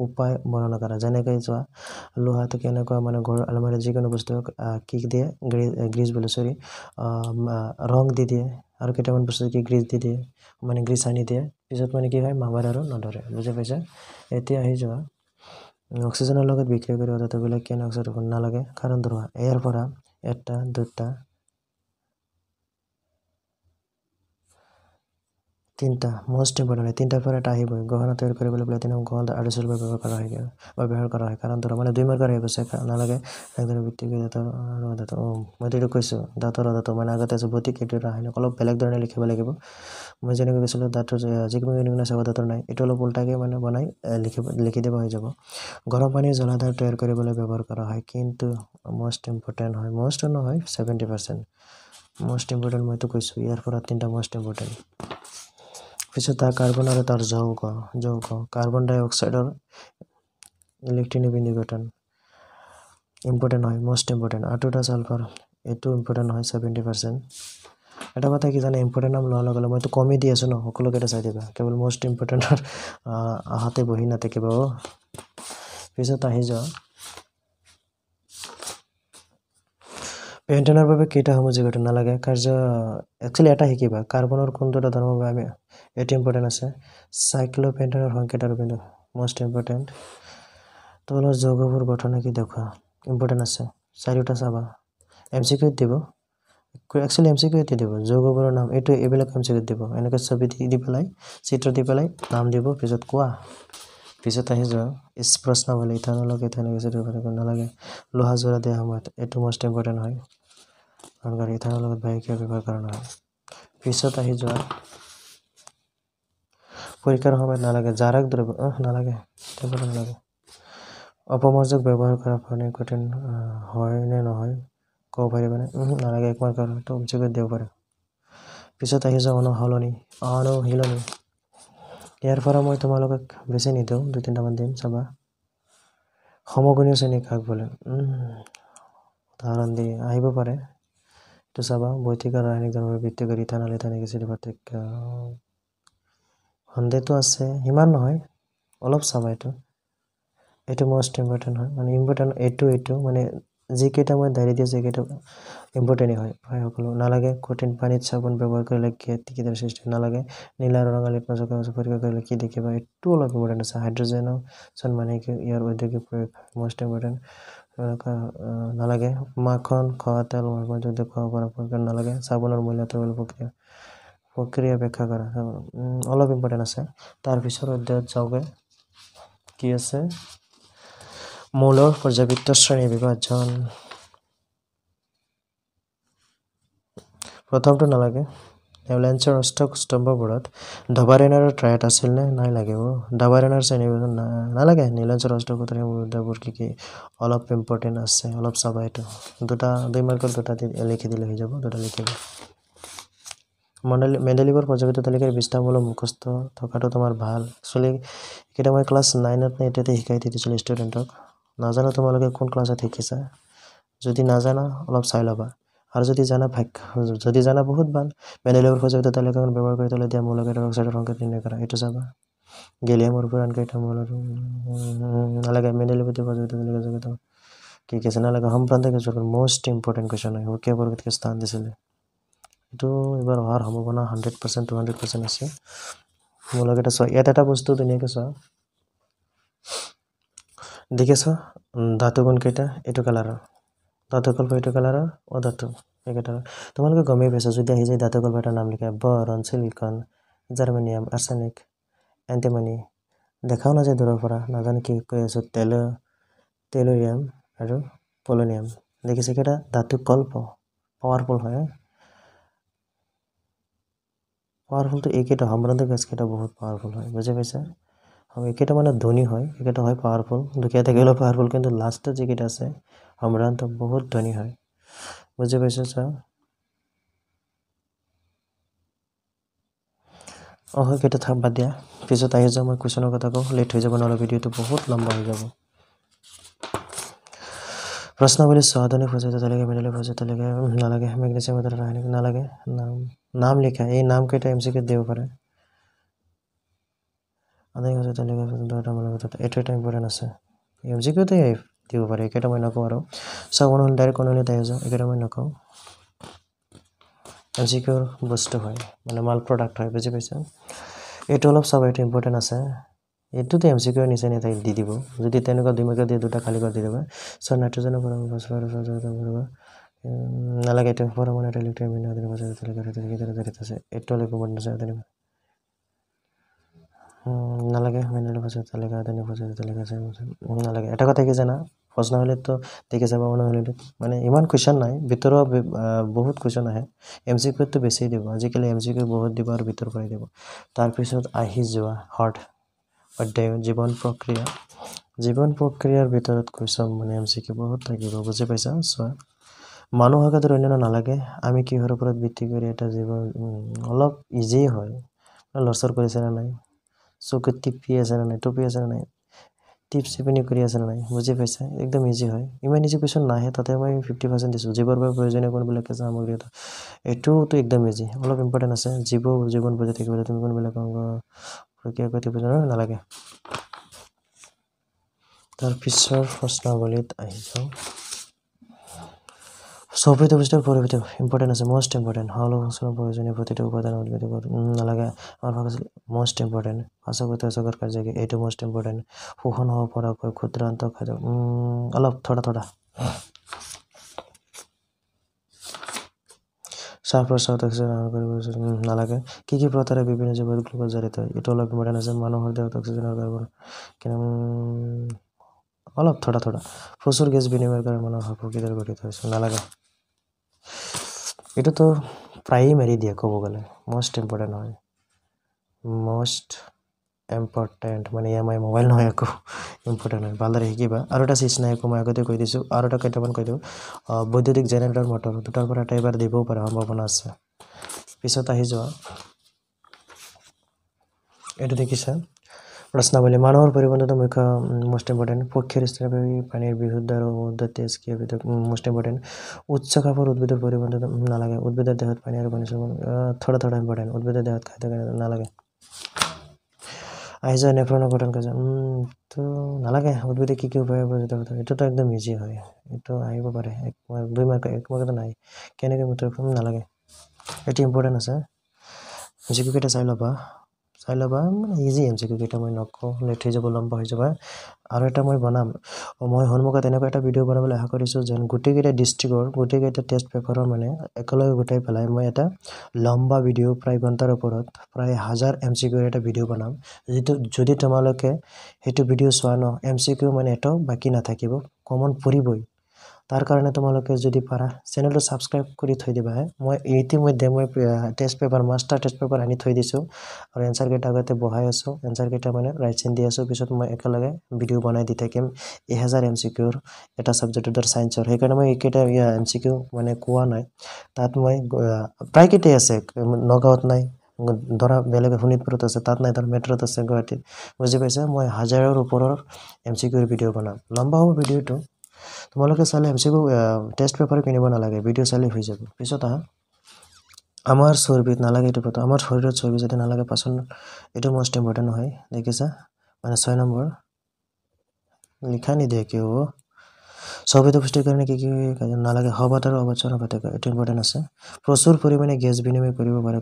উপায় বৰ্ণনা কৰা যেনেকৈ চোৱা লোহাটো কেনেকুৱা মানে ঘৰ আলমাৰীত যিকোনো বস্তু কি দিয়ে গ্ৰীজ বোলে সৰি ৰং দি দিয়ে আৰু কেইটামান বস্তু কি গ্ৰীজ দি দিয়ে মানে গ্ৰীজ আনি দিয়ে পিছত মানে কি হয় মামৰা আৰু নধৰে বুজি পাইছা এতিয়া আহি যোৱা অক্সিজেনৰ লগত বিক্ৰিয়া কৰি ধাতুবিলাক কেনে অক্সাইড হ'ব নালাগে কাৰণ ধৰা ইয়াৰ পৰা এটা দুটা তিনিটা মোষ্ট ইম্পৰ্টেণ্ট হয় তিনিটাৰ পৰা এটা আহিবই গহনা তৈয়াৰ কৰিবলৈ প্লেটিনাম গোল্ড আৰু চিলভাৰ ব্যৱহাৰ কৰা হয় কাৰণ ধৰা মানে 2 মাৰ্কৰ আহিব নালাগে একদম ভিত্তি কৰি ধাতু মই এইটো কৈছোঁ ধাতুৰ ধাতু মানে আগতে আছে ভৌতিক এইটো ৰাসায়নিক অলপ বেলেগ ধৰণে লিখিব লাগিব মই যেনেকৈ কৈছিলোঁ ধাতুৰ যিকোনো চাবা ধাতুৰ নাই এইটো অলপ উল্টাকৈ মানে বনাই লিখি দিব হৈ যাব গৰম পানীৰ জলাধাৰ তৈয়াৰ কৰিবলৈ ব্যৱহাৰ কৰা হয় কিন্তু মোষ্ট ইম্পৰ্টেণ্ট হয় মোষ্ট নহয় 70% মোষ্ট ইম্পৰ্টেণ্ট মইতো কৈছোঁ ইয়াৰ পৰা 3টা মোষ্ট ইম্পৰ্টেণ্ট পিছত তাৰ কাৰ্বন আৰু তাৰ যৌগ কাৰ্বন ডাই অক্সাইডৰ ইলেক্ট্ৰনিবিনিগেটন ইম্পৰ্টেণ্ট হয় মষ্ট ইম্পৰ্টেণ্ট আৰু এটা ছালফাৰ এইটো ইম্পৰ্টেণ্ট হয় 70%। এটা কথা কি জানে ইম্পৰ্টেণ্ট নাম লোৱাৰ লগে লগে মইতো কমেই দি আছোঁ ন সকলোকেইটা চাই দিবা কেৱল মষ্ট ইম্পৰ্টেণ্টৰ আহাতে বহি নাথাকিব পিছত আহি যোৱা পেণ্টেনৰ বাবে কেইটা সমযোজী গঠন নালাগে কাৰ্য একচুৱেলি এটা শিকিবা কাৰ্বনৰ কোনটো এটা ধৰ্মৰ বাবে আমি এইটো ইম্পৰ্টেণ্ট আছে চাইক্লোপেণ্টেনৰ সংকেত আৰু বিন্দু মষ্ট ইম্পৰ্টেণ্ট তলৰ যৌগবোৰ গঠন কি দেখুৱা ইম্পৰ্টেণ্ট আছে চাৰিটা চাবা MCQ দিব একচুৱেলি MCQ দিব যৌগবোৰৰ নাম এইবিলাক MCQ দিব এনেকৈ ছবি দি পেলাই চিত্ৰ দি পেলাই নাম দিব পিছত কোৱা পিছত আহি যোৱা প্ৰশ্নাৱলী ইথানলক ইথানল এচিড নালাগে লোহা জোৰা দিয়া সময়ত এইটো মষ্ট ইম্পৰ্টেণ্ট হয় কাৰণ ইথানৰ লগত বায়ুক্ৰিয়া ব্যৱহাৰ কৰা নহয় পিছত আহি যোৱা পৰীক্ষাৰ সময়ত নালাগে জাৰক দ্ৰব্য নালাগে নালাগে অপমৰ্যক ব্যৱহাৰ কৰা ফলত কঠিন হয় নে নহয় ক'ব পাৰিবনে নালাগে একমাৰ কাৰণটো MCQ দিব পাৰে পিছত আহি যোৱা অনুশীলনী ইয়াৰ পৰা মই তোমালোকক বেছি নিদিওঁ 2-3টামান দিম চাবা সমগুণীয় শ্ৰেণী কাক বোলে উদাহৰণ দি আহিব পাৰে এইটো চাবা ভৌতিক আৰু ৰাসায়নিক ধৰ্মৰ ভিত্তি কৰি ইথানল ইথানিক এচিড পাৰ্থক্য সন্দেহটো আছে ইমান নহয় অলপ চাবা এইটো মষ্ট ইম্পৰ্টেণ্ট হয় মানে ইম্পৰ্টেণ্ট এইটো মানে যিকেইটা মই ডায়েৰী দিছোঁ সেইকেইটা ইম্পৰ্টেণ্ট হয় সকলো নালাগে কঠিন পানীত চাবোন ব্যৱহাৰ কৰিলে কিটাৰ সৃষ্টি নালাগে নীলা আৰু ৰঙা লিটমাছৰ কাগজ পৰীক্ষা কৰিলে কি দেখিবা এইটো অলপ ইম্পৰ্টেণ্ট আছে হাইড্ৰজেন মানে কি ইয়াৰ ঔদ্যোগিক প্ৰয়োগ মষ্ট ইম্পৰ্টেণ্ট নালাগে মাখন খোৱা তেল যদি খোৱা পৰা নালাগে চাবোনৰ মূল্য তৰল প্ৰক্ৰিয়া ব্যাখ্যা কৰা অলপ ইম্পৰ্টেণ্ট আছে তাৰপিছত অধ্যায়ত যাওঁগে কি আছে মৌলৰ পৰ্যাবৃত্ত শ্ৰেণী বিভাজন প্ৰথমটো নালাগে এভলেঞ্চৰ অষ্টক স্তম্ভবোৰত ডবাৰেনাৰ ট্ৰায়াড আছিল নে নাই লাগিব ডবাৰেনাৰ শ্ৰেণী বিভাজন নালাগে নীলাঞ্চৰ অষ্টকোত্তৰ মুদ্ৰাবোৰ কি অলপ ইম্পৰ্টেণ্ট আছে অলপ চাবা এইটো 2 মাৰ্কৰ 2টা লিখি দিলে হৈ যাব 2টা লিখিব মেণ্ডেলিভৰ পৰ্যাবৃত্ত তালিকাৰ 20টা মূল মুখস্থ থকাটো তোমাৰ ভাল একচুৱেলি এইকেইটা মই ক্লাছ 9ত নে 8তে শিকাই দিছিলোঁ ষ্টুডেণ্টক নাজানো তোমালোকে কোন ক্লাছত শিকিছা যদি নাজানা অলপ চাই ল'বা আৰু যদি জানা বহুত ভাল মেণ্ডেলিভৰ পৰ্যাবৃত্ত তালিকাখন ব্যৱহাৰ কৰি তলত দিয়া মৌলকেইটাৰ অক্সাইডৰ সংকেত নিৰ্ণয় কৰা এইটো চাবা গেলিয়ামৰ পুৰাণ কেইটা মৌলৰ নালাগে মেণ্ডেলিভৰ পৰ্যাবৃত্ত তালিকা কি আছে নালাগে সম্প্ৰান্তিক মষ্ট ইম্পৰ্টেণ্ট কুৱেশ্যন হয় কেই পৰৱৰ্তী স্থান দিছিলে এইটো এবাৰ অহাৰ সম্ভাৱনা 100% 200% আছে মৌলকেইটা চোৱা ইয়াত এটা বস্তু ধুনীয়াকৈ চোৱা দেখিছা ধাতু গুণ কেইটা এইটো কালাৰৰ ধাতু কল্প এইটো কালাৰৰ ধাতু এইকেইটা তোমালোকে গমেই পাইছা যদি আহি যায় ধাতু কল্প এটাৰ নাম লিখা বৰণ চিলিকন জাৰ্মেনিয়াম আৰ্ছেনিক এণ্টিমনি দেখাও নাযায় দূৰৰ পৰা নাজানো কি কৈ আছোঁ টেলুৰিয়াম আৰু পলনিয়াম দেখিছে কেইটা ধাতু কল্প পাৱাৰফুল হয় পাৱাৰফুলটো এইকেইটা সম্বন্ধ গেছকেইটা বহুত পাৱাৰফুল হয় বুজি পাইছা এইকেইটা মানে ধনী হয় এইকেইটা হয় পাৱাৰফুল দুখীয়া থাকিলেও পাৱাৰফুল কিন্তু লাষ্টত যিকেইটা আছে সম্বন্ধ বহুত ধনী হয় বুজি পাইছা চা সেইকেইটা বাদ দিয়া পিছত আহি যাওঁ মই কুৱেশ্যনৰ কথা কওঁ লেট হৈ যাব নহ'লে ভিডিঅ'টো বহুত লম্বা হৈ যাব প্ৰশ্নাৱলী আধুনিক পৰ্যায়ত তালিকা মেণ্ডেলিভৰ পৰ্যায়ত তালিকা নালাগে মেগনেছিয়াম ৰাসায়নিক নালাগে নাম লিখা এই নাম কেইটা MCQ দিব পাৰে আধুনিক পৰ্যায়ত তালিকা এইটো এটা ইম্পৰ্টেণ্ট আছে MCQতে দিব পাৰে এইকেইটা মই নকওঁ আৰু চাওক ডাইৰেক্ট কনলিত আহি যাওঁ এইকেইটা মই নকওঁ MCQৰ বস্তু হয় মানে মাল প্ৰডাক্ট হয় বুজি পাইছা এইটো অলপ চাব এইটো ইম্পৰ্টেণ্ট আছে এইটোতো MCQৰ নিচিনা তাই দি দিব যদি তেনেকুৱা 2 মাৰ্কৰ দিয়ে 2টা খালী কৰি দি দিব চ' নাইট্ৰজেনৰ পৰা ফছফৰাছ নালাগে এইটো পৰমাণু ইলেক্ট্ৰন আছে এইটো অলপ ইম্পৰ্টেণ্ট আছে নালাগে মেণ্ডেলিভৰ পৰ্যায়ত তালিকা আধুনিক পৰ্যায়ত তালিকা আছে নালাগে এটা কথা কি জানা প্ৰশ্নাৱলীতো দেখি চাবা অনুশীলনীত মানে ইমান কুৱেশ্যন নাই ভিতৰৰ বহুত কুৱেশ্যন আহে MCQটো বেছি দিব আজিকালি MCQ বহুত দিব আৰু ভিতৰ পৰাই দিব তাৰপিছত আহি যোৱা অধ্যায় জীৱন প্ৰক্ৰিয়াৰ ভিতৰত কুৱেশ্যন মানে MCQ বহুত থাকিব বুজি পাইছা চোৱা মানুহ আঘাতৰ অন্যান্য নালাগে আমি কিহৰ ওপৰত ভিত্তি কৰি এটা জীৱন অলপ ইজি হয় লৰচৰ কৰিছে নে নাই, চকুত টিপি আছে নে নাই, টপি আছে নে নাই, টিপ চিপিনি কৰি আছে নে নাই, বুজি পাইছে? একদম ইজি হয়। ইমান ইজি কুৱেশ্যন নাহে, তাতে মই 50% দিছোঁ। জীৱৰ বাবে প্ৰয়োজনীয় কোনবিলাক কেঁচা সামগ্ৰী এটা, এইটোতো একদম ইজি, অলপ ইম্পৰ্টেণ্ট আছে। জীৱন বুজি থাকিবলৈ তুমি কোনবিলাক প্ৰক্ৰিয়া কৰি নালাগে। তাৰপিছৰ প্ৰশ্নাৱলীত আহি যাওঁ। চৌবিত অৱস্থাৰ পৰিৱৰ্তে ইম্পৰ্টেণ্ট আছে, মষ্ট ইম্পৰ্টেণ্ট। সকলো বস্তুৰ প্ৰয়োজনীয় প্ৰতিটো উপাদান উদ্ভিদ নালাগে। আমাৰ ভাগ আছিল মষ্ট ইম্পৰ্টেণ্ট। পাচকতে জগত কাৰ্য কি, এইটো মষ্ট ইম্পৰ্টেণ্ট। শোষণ হ'ব পৰাকৈ ক্ষুদ্ৰান্ত খাদ্য, অলপ থোড়া শ্বাস প্ৰশ্বাসত অক্সিজেন আহৰণ কৰিব নালাগে। কি প্ৰকাৰে বিভিন্ন জীৱত গ্লুক'জ জাৰিত হয়, এইটো অলপ ইম্পৰ্টেণ্ট আছে। মানুহৰ দেহত অক্সিজেন আৰু কাৰ্বন অলপ থোড়া প্ৰচুৰ গেছ বিনিময়ৰ কাৰণে মানুহৰ প্ৰকৃতিৰ গঠিত হৈছে, নালাগে। এইটোতো প্ৰায়ে মাৰি দিয়ে ক'ব গ'লে, মষ্ট ইম্পৰ্টেণ্ট হয়। মষ্ট ইম্পৰ্টেণ্ট মানে আমাৰ মোবাইল নহয়, একো ইম্পৰ্টেণ্ট হয়, ভালদৰে শিকিবা। আৰু এটা চিজ নাই, একো মই আগতে কৈ দিছোঁ। আৰু এটা কেইটামান কৈ দিওঁ। বৈদ্যুতিক জেনেৰেটৰ মটৰ দুটাৰ পৰা এটা এবাৰ দিবও পাৰে, সম্ভাৱনা আছে। পিছত আহি যোৱা, এইটো দেখিছা প্ৰশ্নাৱলী। মানুহৰ পৰিবহণটো মুখ্য মষ্ট ইম্পৰ্টেণ্ট। পক্ষীৰ স্তনপায়ী পানীৰ বিশুদ্ধ আৰু তেজ কি মষ্ট ইম্পৰ্টেণ্ট। উচ্চ খাপৰ উদ্ভিদৰ পৰিবহণটো নালাগে। উদ্ভিদৰ দেহত পানী আৰু পানী থোড়া ইম্পৰ্টেণ্ট। উদ্ভিদৰ দেহত খাদ্য নালাগে। আহি যায় নেফ্ৰনৰ গঠন কাৰ্য, তো নালাগে। উদ্ভিদে কি উপায় উপযোগিতা কথা, এইটোতো একদম ইজি হয়, এইটো আহিব পাৰে 1 মাৰ্ক 2 মাৰ্ক 1 মাৰ্কতো নাই। কেনেকৈ মূত্ৰ নালাগে, এইটো ইম্পৰ্টেণ্ট আছে। যিকেইটা চাই ল'বা মানে ইজি যিকেইটা মই নকওঁ, লেট হৈ যাব, লম্বা হৈ যাব। আৰু এটা মই বনাম, মই সন্মুখত এনেকুৱা এটা ভিডিঅ' বনাবলৈ আশা কৰিছোঁ যেন গোটেইকেইটা ডিষ্ট্ৰিক্টৰ গোটেইকেইটা টেষ্ট পেপাৰৰ মানে একেলগে গোটাই পেলাই মই এটা লম্বা ভিডিঅ' প্ৰায় ঘণ্টাৰ ওপৰত প্ৰায় 1000 MCQ এটা ভিডিঅ' বনাম। যদি তোমালোকে সেইটো ভিডিঅ' চোৱা ন, MCQ মানে এটাও বাকী নাথাকিব, কমন পৰিবই। তাৰ কাৰণে তোমালোকে যদি পাৰা চেনেলটো ছাবস্ক্ৰাইব কৰি থৈ দিবা। মই ইতিমধ্যে test paper master test paper আনি থৈ দিছোঁ আৰু এনচাৰকেইটা আগতে বহাই আছোঁ। এনচাৰকেইটা মানে ৰাইট চিন দি আছোঁ, পিছত মই একেলগে ভিডিঅ' বনাই দি থাকিম 1000 MCQৰ এটা ছাবজেক্টৰ ছায়েন্সৰ। সেইকাৰণে মই এইকেইটা MCQ মানে কোৱা নাই, তাত মই প্ৰায়কেইটাই আছে। নগাঁৱত নাই, ধৰা বেলেগ শোণিতপুৰত আছে, তাত নাই, ধৰা মেট্ৰত আছে গুৱাহাটীত, বুজি পাইছা? মই 1000ৰ ওপৰৰ MCQৰ ভিডিঅ' বনাম, লম্বা হ'ব ভিডিঅ'টো। তোমালোকে চালে MCQ টেষ্ট পেপাৰ কিনিব নালাগে, ভিডিঅ' চালে হৈ যাব। পিছত আমাৰ চৰ্বিত নালাগে, এইটো কথা। আমাৰ শৰীৰত চৰ্বি যদি নালাগে পাচন, এইটো মষ্ট ইম্পৰ্টেণ্ট হয়, দেখিছা? মানে 6 নম্বৰ লিখা নিদিয়ে কিয়? চৰ্বিত পুষ্টিৰ কাৰণে কি নালাগে, সবাত আৰু অবচনৰ পাৰ্থক্য, এইটো ইম্পৰ্টেণ্ট আছে। প্ৰচুৰ পৰিমাণে গেছ বিনিময় কৰিব পাৰে,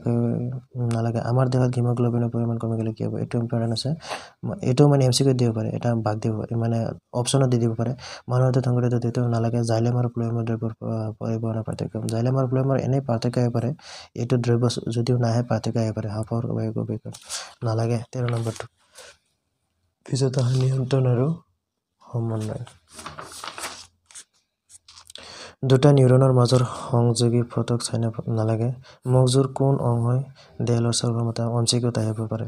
নালাগে। আমাৰ দেহত হিমোগ্ল'বিনৰ পৰিমাণ কমি গ'লে কি হ'ব, এইটো ইম্পৰ্টেণ্ট আছে। এইটো মানে MCQ দিব পাৰে, এটা ভাগ দিব পাৰে, মানে অপশ্যনত দি দিব পাৰে। মানুহৰ দেহত সংঘটিত এইটো নালাগে। জাইলেম আৰু ফ্ল'য়েমৰ দ্ৰব্যৰ পৰিবহণৰ পাৰ্থক্য, জাইলেম আৰু ফ্ল'য়েমৰ এনেই পাৰ্থক্য আহিব পাৰে, এইটো দ্ৰব্য যদিও নাহে পাৰ্থক্য আহিব পাৰে। হাঁফৰ নালাগে 13 নম্বৰটো। পিছত নিয়ন্ত্ৰণ আৰু সমন্বয়, দুটা নিউৰনৰ মাজৰ সংযোগী ফটক চাইনাপ নালাগে। মগজুৰ কোন অংশই দেহৰ সৰ্বমতা MCQত আহিব পাৰে,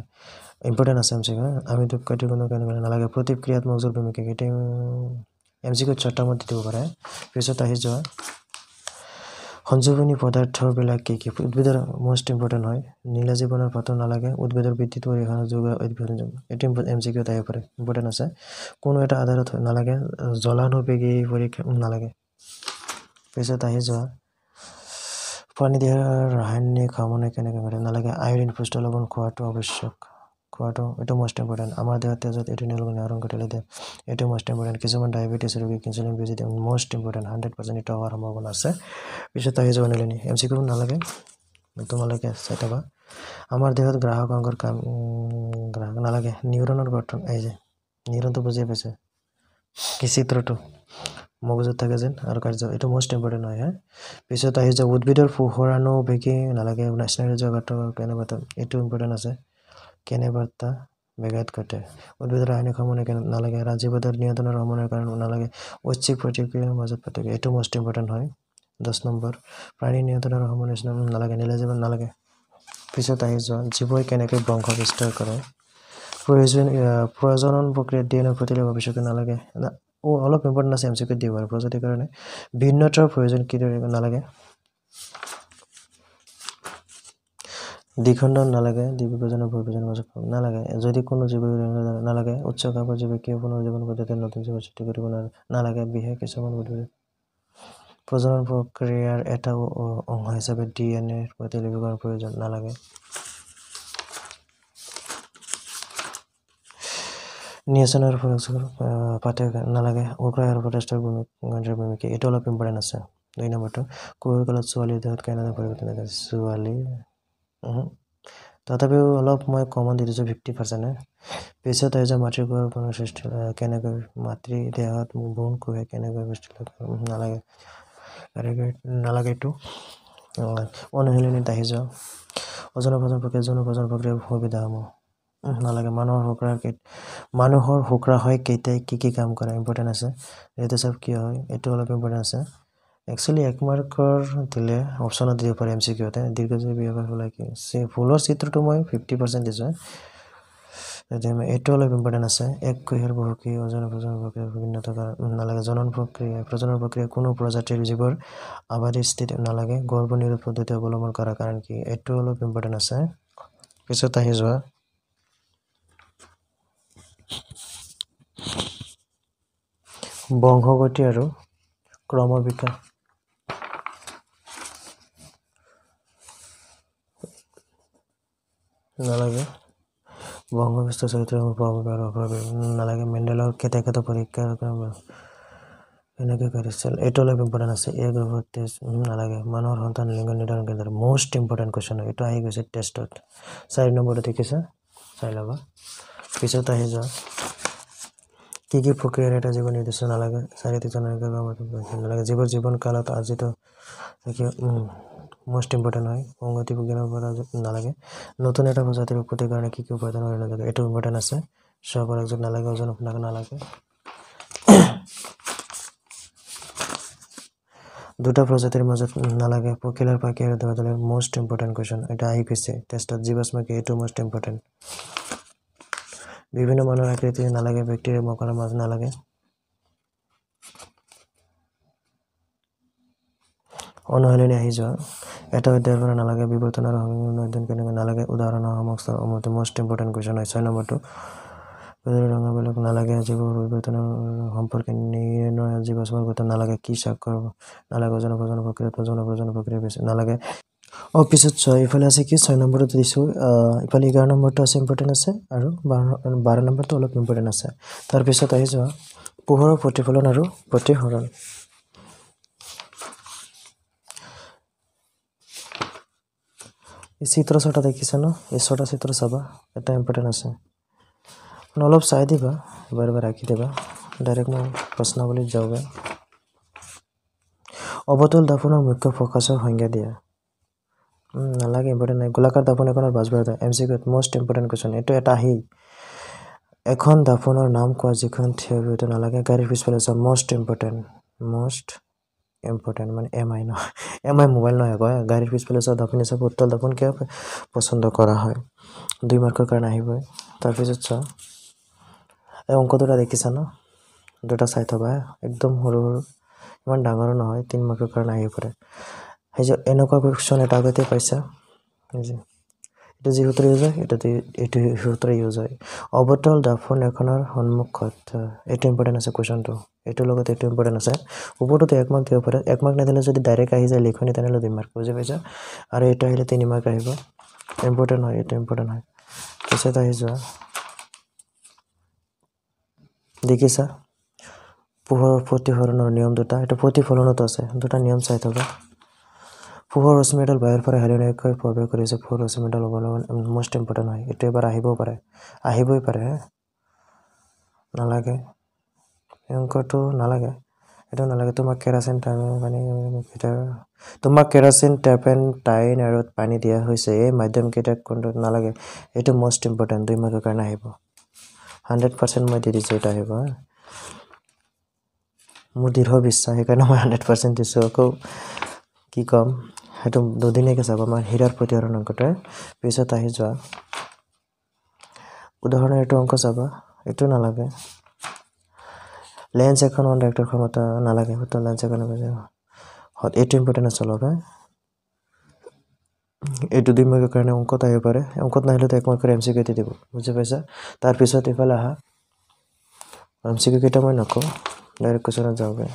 ইম্পৰ্টেণ্ট আছে MCQ। আমি কাটি কোনো কেনেকৈ নালাগে। প্ৰতিক্ৰিয়াত মগজুৰ ভূমিকা কেইটা MCQত 4টা মত দিব পাৰে। পিছত আহি যোৱা, সঞ্জীৱনী পদাৰ্থবিলাক কি উদ্ভিদৰ মষ্ট ইম্পৰ্টেণ্ট হয়। নীলা জীৱনৰ পাতো নালাগে। উদ্ভিদৰ বৃদ্ধিত অৰিহণা যোগোৱা এইটো MCQত আহিব পাৰে, ইম্পৰ্টেণ্ট আছে। কোনো এটা আধাৰত নালাগে। জলানুবেগী পৰীক্ষা নালাগে। পিছত আহি যোৱা, পানী দেহৰ ৰাসায়নিক সমন্বয় কেনেকৈ কৰে, নালাগে। আয়ডিন পুষ্ট লৱণ খোৱাটো আৱশ্যক, এইটো মষ্ট ইম্পৰ্টেণ্ট। আমাৰ দেহত তেজত এডিনল আহৰণ ঘটিলে এইটো মষ্ট ইম্পৰ্টেণ্ট। কিছুমান ডায়েবেটিছ ৰোগীক ইনচুলিন বেজি দিয়ে, মষ্ট ইম্পৰ্টেণ্ট, 100% এইটো হোৱাৰ সম্ভাৱনা আছে। পিছত আহি যোৱা নিলেনি MCQ নালাগে, তোমালোকে চাই থাকা। আমাৰ দেহত গ্ৰাহক অংগৰ কাম নালাগে। নিউৰনৰ গঠন আহি যায়, নিউৰনটো বুজি পাইছে, কি চিত্ৰটো মগজুত থাকে যেন আৰু কাৰ্য, এইটো মষ্ট ইম্পৰ্টেণ্ট হয়। পিছত আহি যায় উদ্ভিদৰ পোহৰাণুবেগী নালাগে। স্নায়ু জগত কেনেবাৰ্তা, এইটো ইম্পৰ্টেণ্ট আছে। কেনেবাৰ্তা বেগাত ঘটে। উদ্ভিদৰ ৰাসায়নিক সমন্বয় নালাগে। জীৱনৰ নিয়ন্ত্ৰণৰ সমন্বয়ৰ কাৰণে নালাগে। ঐচ্ছিক প্ৰতিক্ৰিয়াৰ মাজত পাৰ্থক্য, এইটো মষ্ট ইম্পৰ্টেণ্ট হয়। 10 নম্বৰ, প্ৰাণী নিয়ন্ত্ৰণৰ সমন্বয় নালাগে। নীলা জীৱন নালাগে। পিছত আহি যোৱা, জীৱই কেনেকৈ বংশ বিস্তাৰ কৰে, প্ৰজনন প্ৰক্ৰিয়াত DNA প্ৰতিলিপি ভৱিষ্যতে নালাগে। অলপ ইম্পৰ্টেণ্ট আছে, MCQত দিব পাৰে। প্ৰজাতিৰ কাৰণে ভিন্নতাৰ প্ৰয়োজন কি নালাগে। দ্বিখণ্ডন নালাগে, দ্বিবিভাজনৰ বহুবিভাজনৰ মাজত নালাগে, যদি কোনো জীৱ নালাগে, উচ্চ খাপৰ জীৱে কিয় পুনৰুজ্জীৱন পদ্ধতিৰে নতুন জীৱ সৃষ্টি কৰিব নালাগে, বিশেষ কিছুমান উদ্ভিদ প্ৰজনন প্ৰক্ৰিয়াৰ এটা অংশ হিচাপে DNA প্ৰতিলিপিকৰণৰ প্ৰয়োজন নালাগে। নিউটন আৰু ফ্লাক্সৰ পাৰ্থক্য নালাগে, শুক্ৰাণু আৰু পটাছৰ ভূমিকা এইটো অলপ ইম্পৰ্টেণ্ট আছে। 2 নম্বৰটো কৈশোৰ কালত ছোৱালীৰ দেহত কেনেদৰে পৰিৱৰ্তন থাকে, ছোৱালী তথাপিও অলপ মই কমন দি দিছোঁ 50%। পিছত আহিছে মাতৃকোষৰ পুনঃসৃষ্টি কেনেকৈ, মাতৃ দেহত ভ্ৰূণ কোষে কেনেকৈ সৃষ্টি নালাগে এইটো অনুশীলনীত আহি যোৱা। ওজন প্ৰজন প্ৰক্ৰিয়া যৌন প্ৰজন প্ৰক্ৰিয়াৰ সুবিধাসমূহ নালাগে। মানুহৰ শুক্ৰাণুই কেইটাই কি কাম কৰে ইম্পৰ্টেণ্ট আছে। ঋতুস্ৰাৱ কিয় হয় এইটো অলপ ইম্পৰ্টেণ্ট আছে। একচুৱেলি 1 মাৰ্কৰ দিলে অপশ্যনত দিব পাৰে MCQতে। দীৰ্ঘজীৱী বিয়পা ফুলা কি, ফুলৰ চিত্ৰটো মই 50% দিছোঁ। এইটো অলপ ইম্পৰ্টেণ্ট আছে। এক কোষীয় বহুকী ওজন প্ৰজনন প্ৰক্ৰিয়াৰ বিভিন্নতা নালাগে। প্ৰজনন প্ৰক্ৰিয়া কোনো প্ৰজাতিৰ জীৱৰ আবাদী স্থিতি নালাগে। গৰ্ভনিৰোধ পদ্ধতি অৱলম্বন কৰাৰ কাৰণ কি, এইটো অলপ ইম্পৰ্টেণ্ট আছে। পিছত আহি যোৱা বংশগতি আৰু ক্ৰমবিকাশ নালাগে। বংশবিস্তাৰ চৰিত্ৰ নালাগে। মেণ্ডেলৰ কেতেকত পৰীক্ষা কেনেকৈ কৰিছিল এইটো অলপ ইম্পৰ্টেণ্ট আছে। এই গ্ৰহৰ তেজ নালাগে। মানুহৰ সন্তান লিংগ নিৰ্ধাৰণ কেন্দ্ৰ মষ্ট ইম্পৰ্টেণ্ট কুৱেশ্যন, এইটো আহি গৈছে টেষ্টত। 4 নম্বৰটো দেখিছা, চাই ল'বা। পিছত আহি যোৱা কি প্ৰক্ৰিয়াৰ এটা জীৱ নিৰ্দিষ্ট নালাগে। 4 নালাগে। জীৱৰ জীৱন কালত আজিতো মষ্ট ইম্পৰ্টেণ্ট হয়। সংগতি বিজ্ঞানৰ পৰা নালাগে। নতুন এটা প্ৰজাতিৰ উৎপত্তিৰ কাৰণে কি উপাদান নালাগে, এইটো ইম্পৰ্টেণ্ট আছে। স্বপৰাগযোগ নালাগে। ওজন নালাগে। দুটা প্ৰজাতিৰ মাজত নালাগে। পখিলাৰ পাখি আৰু দোৱাদলৰ মষ্ট ইম্পৰ্টেণ্ট কুৱেশ্যন, এটা আহি গৈছে টেষ্টত। জীৱাশ্ম কি, এইটো মষ্ট ইম্পৰ্টেণ্ট। বিভিন্ন মানুহৰ আকৃতি নালাগে। ব্যক্তিৰ মকৰাৰ মাজ নালাগে। অনুশীলনী আহি যোৱা। এটা অধ্যায়ৰ পৰা নালাগে। বিৱৰ্তন আৰু অধ্যয়ন কেনেকৈ নালাগে। উদাহৰণৰ সমস্ত মষ্ট ইম্পৰ্টেণ্ট কুৱেশ্যন হয়। 6 নম্বৰটো ৰঙাবিলাক নালাগে। যিবোৰ বিৱৰ্তনৰ সম্পৰ্কে নিৰ্ণয় জীৱাশ্মৰ গঠন নালাগে। কি স্বাক্ষৰ নালাগে। ওজন প্ৰজনন প্ৰক্ৰিয়া বেছি নালাগে। পিছত 6 ইফালে আছে কি 6 নম্বৰটো দিছোঁ। ইফালে 11 নম্বৰটো আছে ইম্পৰ্টেণ্ট আছে আৰু 12 নম্বৰটো অলপ ইম্পৰ্টেণ্ট আছে। তাৰপিছত আহি যোৱা পোহৰৰ প্ৰতিফলন আৰু প্ৰতিসৰণ। এই চিত্ৰ 6টা দেখিছা ন, এই 6টা চিত্ৰ চাবা, এটা ইম্পৰ্টেণ্ট আছে। অলপ চাই দিবা, এবাৰ ৰাখি দিবা। ডাইৰেক্ট মই প্ৰশ্নাৱলীত যাওঁগৈ। অৱতল দাপোনৰ মুখ্য ফ'কাছৰ সংজ্ঞা দিয়া। নালাগে, ইম্পৰ্টেণ্ট নাই। গোলাকাৰ দাপোন এখনৰ বাজবৰ্তা MCQত মষ্ট ইম্পৰ্টেণ্ট কুৱেশ্যন, এইটো এটা আহি। এখন দাপোনৰ নাম কোৱা যিখন থিয় এইটো নালাগে। গাড়ীৰ পিছফালে চোৱা মষ্ট ইম্পৰ্টেণ্ট মানে MI নহয়, MI মোবাইল নহয় কয়। গাড়ীৰ পিছফালে চোৱা দাপোন হিচাপে উত্তল দাপোন কিয় পচন্দ কৰা হয়, 2 মাৰ্কৰ কাৰণে আহিবই। তাৰপিছত চোৱা এই অংক দুটা দেখিছা ন, দুটা চাই থবা, একদম সৰু সৰু, ইমান ডাঙৰো নহয়, 3 মাৰ্কৰ কাৰণে আহিব পাৰে। সেই যে এনেকুৱা কুৱেশ্যন এটা আগতে পাইছা, এইটো যি সূত্ৰ ইউজ হয় এইটো সূত্ৰ ইউজ হয়। অৱতল দাপোন এখনৰ সন্মুখত, এইটো ইম্পৰ্টেণ্ট আছে কুৱেশ্যনটো, এইটোৰ লগত এইটো ইম্পৰ্টেণ্ট আছে। ওপৰতো 1 মাৰ্ক দিব পাৰে, 1 মাৰ্ক নিদিলে যদি ডাইৰেক্ট আহি যায় লিখনি তেনেহ'লে 2 মাৰ্ক, বুজি পাইছা। আৰু এইটো আহিলে 3 মাৰ্ক আহিব, ইম্পৰ্টেণ্ট হয়, এইটো ইম্পৰ্টেণ্ট হয়। পিছত আহি যোৱা দেখিছা পোহৰৰ প্ৰতিফলনৰ নিয়ম দুটা, এইটো প্ৰতিফলনতো আছে, দুটা নিয়ম চাই থকা। পোহৰ ৰশ্মিডাল বায়ুৰ পৰা হেলনীয়াকৈ প্ৰৱেশ কৰিছে। পোহৰ ৰশ্মিডাল মষ্ট ইম্পৰ্টেণ্ট হয়, এইটো এবাৰ আহিবই পাৰে। নালাগে অংকটো নালাগে, এইটো নালাগে। তোমাক কেৰাচিন টাৰ্পেণ্টাইন আৰু পানী দিয়া হৈছে, এই মাধ্যমকেইটা কোনটো নালাগে, এইটো মষ্ট ইম্পৰ্টেণ্ট, 2 মাৰ্কৰ কাৰণে আহিব। 100% মই দি দিছোঁ, এইটো আহিব। মোৰ দৃঢ় বিশ্বাস, সেইকাৰণে মই 100% দিছোঁ। আকৌ কি ক'ম, সেইটো দুদিনীয়াকৈ চাব আমাৰ হীৰাৰ প্ৰতিহৰণ অংকটোৱে। পিছত আহি যোৱা উদাহৰণৰ এইটো অংক চাবা, এইটো নালাগে। লেন্স এখন ডাইৰেক্টৰ ক্ষমতা নালাগে, লেন্স এখন এইটো ইম্পৰ্টেণ্ট আছে অলপ। এইটো 2 মাৰ্কৰ কাৰণে অংকত আহিব পাৰে অংকত নাহিলে তো 1 মাৰ্কৰ MCQ দি দিব বুজি পাইছা তাৰ পিছত ইফালে আহা MCQ কেইটা মই নকওঁ ডাইৰেক্ট কোৱেশ্চনত যাওঁগে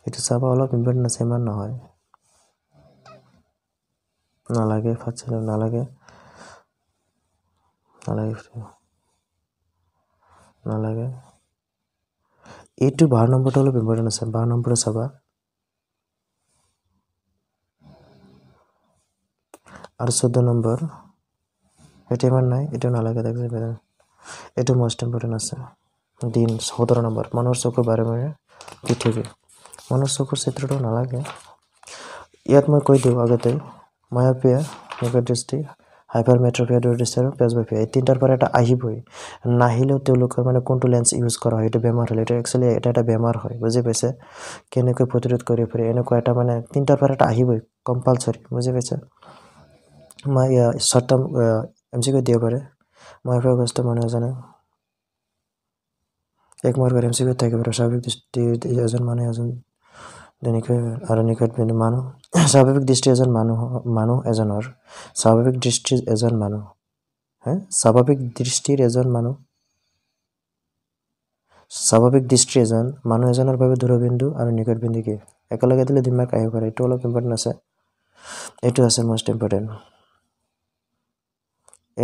এইটো চাবা অলপ ইম্পৰ্টেণ্ট আছে ইমান নহয় নালাগে ফাটছিল নালাগে নালাগে এইটো 12 নম্বৰটো অলপ ইম্পৰ্টেণ্ট আছে 12 নম্বৰ চাবা আৰু 14 নম্বৰ এটা ইমান নাই এটা নালাগে দেখবে এইটো মোস্ট ইম্পৰ্টেণ্ট আছে দিন 17 নম্বৰ মানুহৰ চকুৰ বাৰে বাৰে পৃথিৱী মানুহৰ চকুৰ চিত্ৰটো নালাগে ইয়াত মই কৈ দিওঁ আগতে মায়াপিয়া নিকটদৃষ্টি হাইপাৰমেট্ৰপিয়া দূৰদৃষ্টি আৰু প্ৰেছবাপিয়া এই তিনটাৰ পৰা এটা আহিবই নাহিলেও তেওঁলোকৰ মানে কোনটো লেন্স ইউজ কৰা হয় এইটো বেমাৰ হ'লে এটা একচুয়ালি এটা বেমাৰ হয় বুজি পাইছে কেনেকৈ প্ৰতিৰোধ কৰিব পাৰি এনেকুৱা এটা মানে তিনটাৰ পৰা এটা আহিবই কম্পালসৰি বুজি পাইছে মই শৰ্ট টাৰ্ম MCQ দিব পাৰে মায়াপিয়া অগস্ত মানুহ জানে 1 মাৰ্কৰ MCQ থাকিব পাৰে স্বাভাৱিক দৃষ্টি এজন মানুহ এজন তেনেকৈ আৰু নিকট মানুহ স্বাভাৱিক দৃষ্টি এজন মানুহ এজনৰ স্বাভাৱিক দৃষ্টিৰ এজন মানুহ স্বাভাৱিক দৃষ্টিৰ এজন মানুহ এজনৰ বাবে দূৰবিন্দু আৰু নিকট বিন্দু কি একেলগে দিলে দিমাগ আহিব পাৰে এইটো অলপ ইম্পৰ্টেণ্ট আছে এইটো আছে মোস্ট ইম্পৰ্টেণ্ট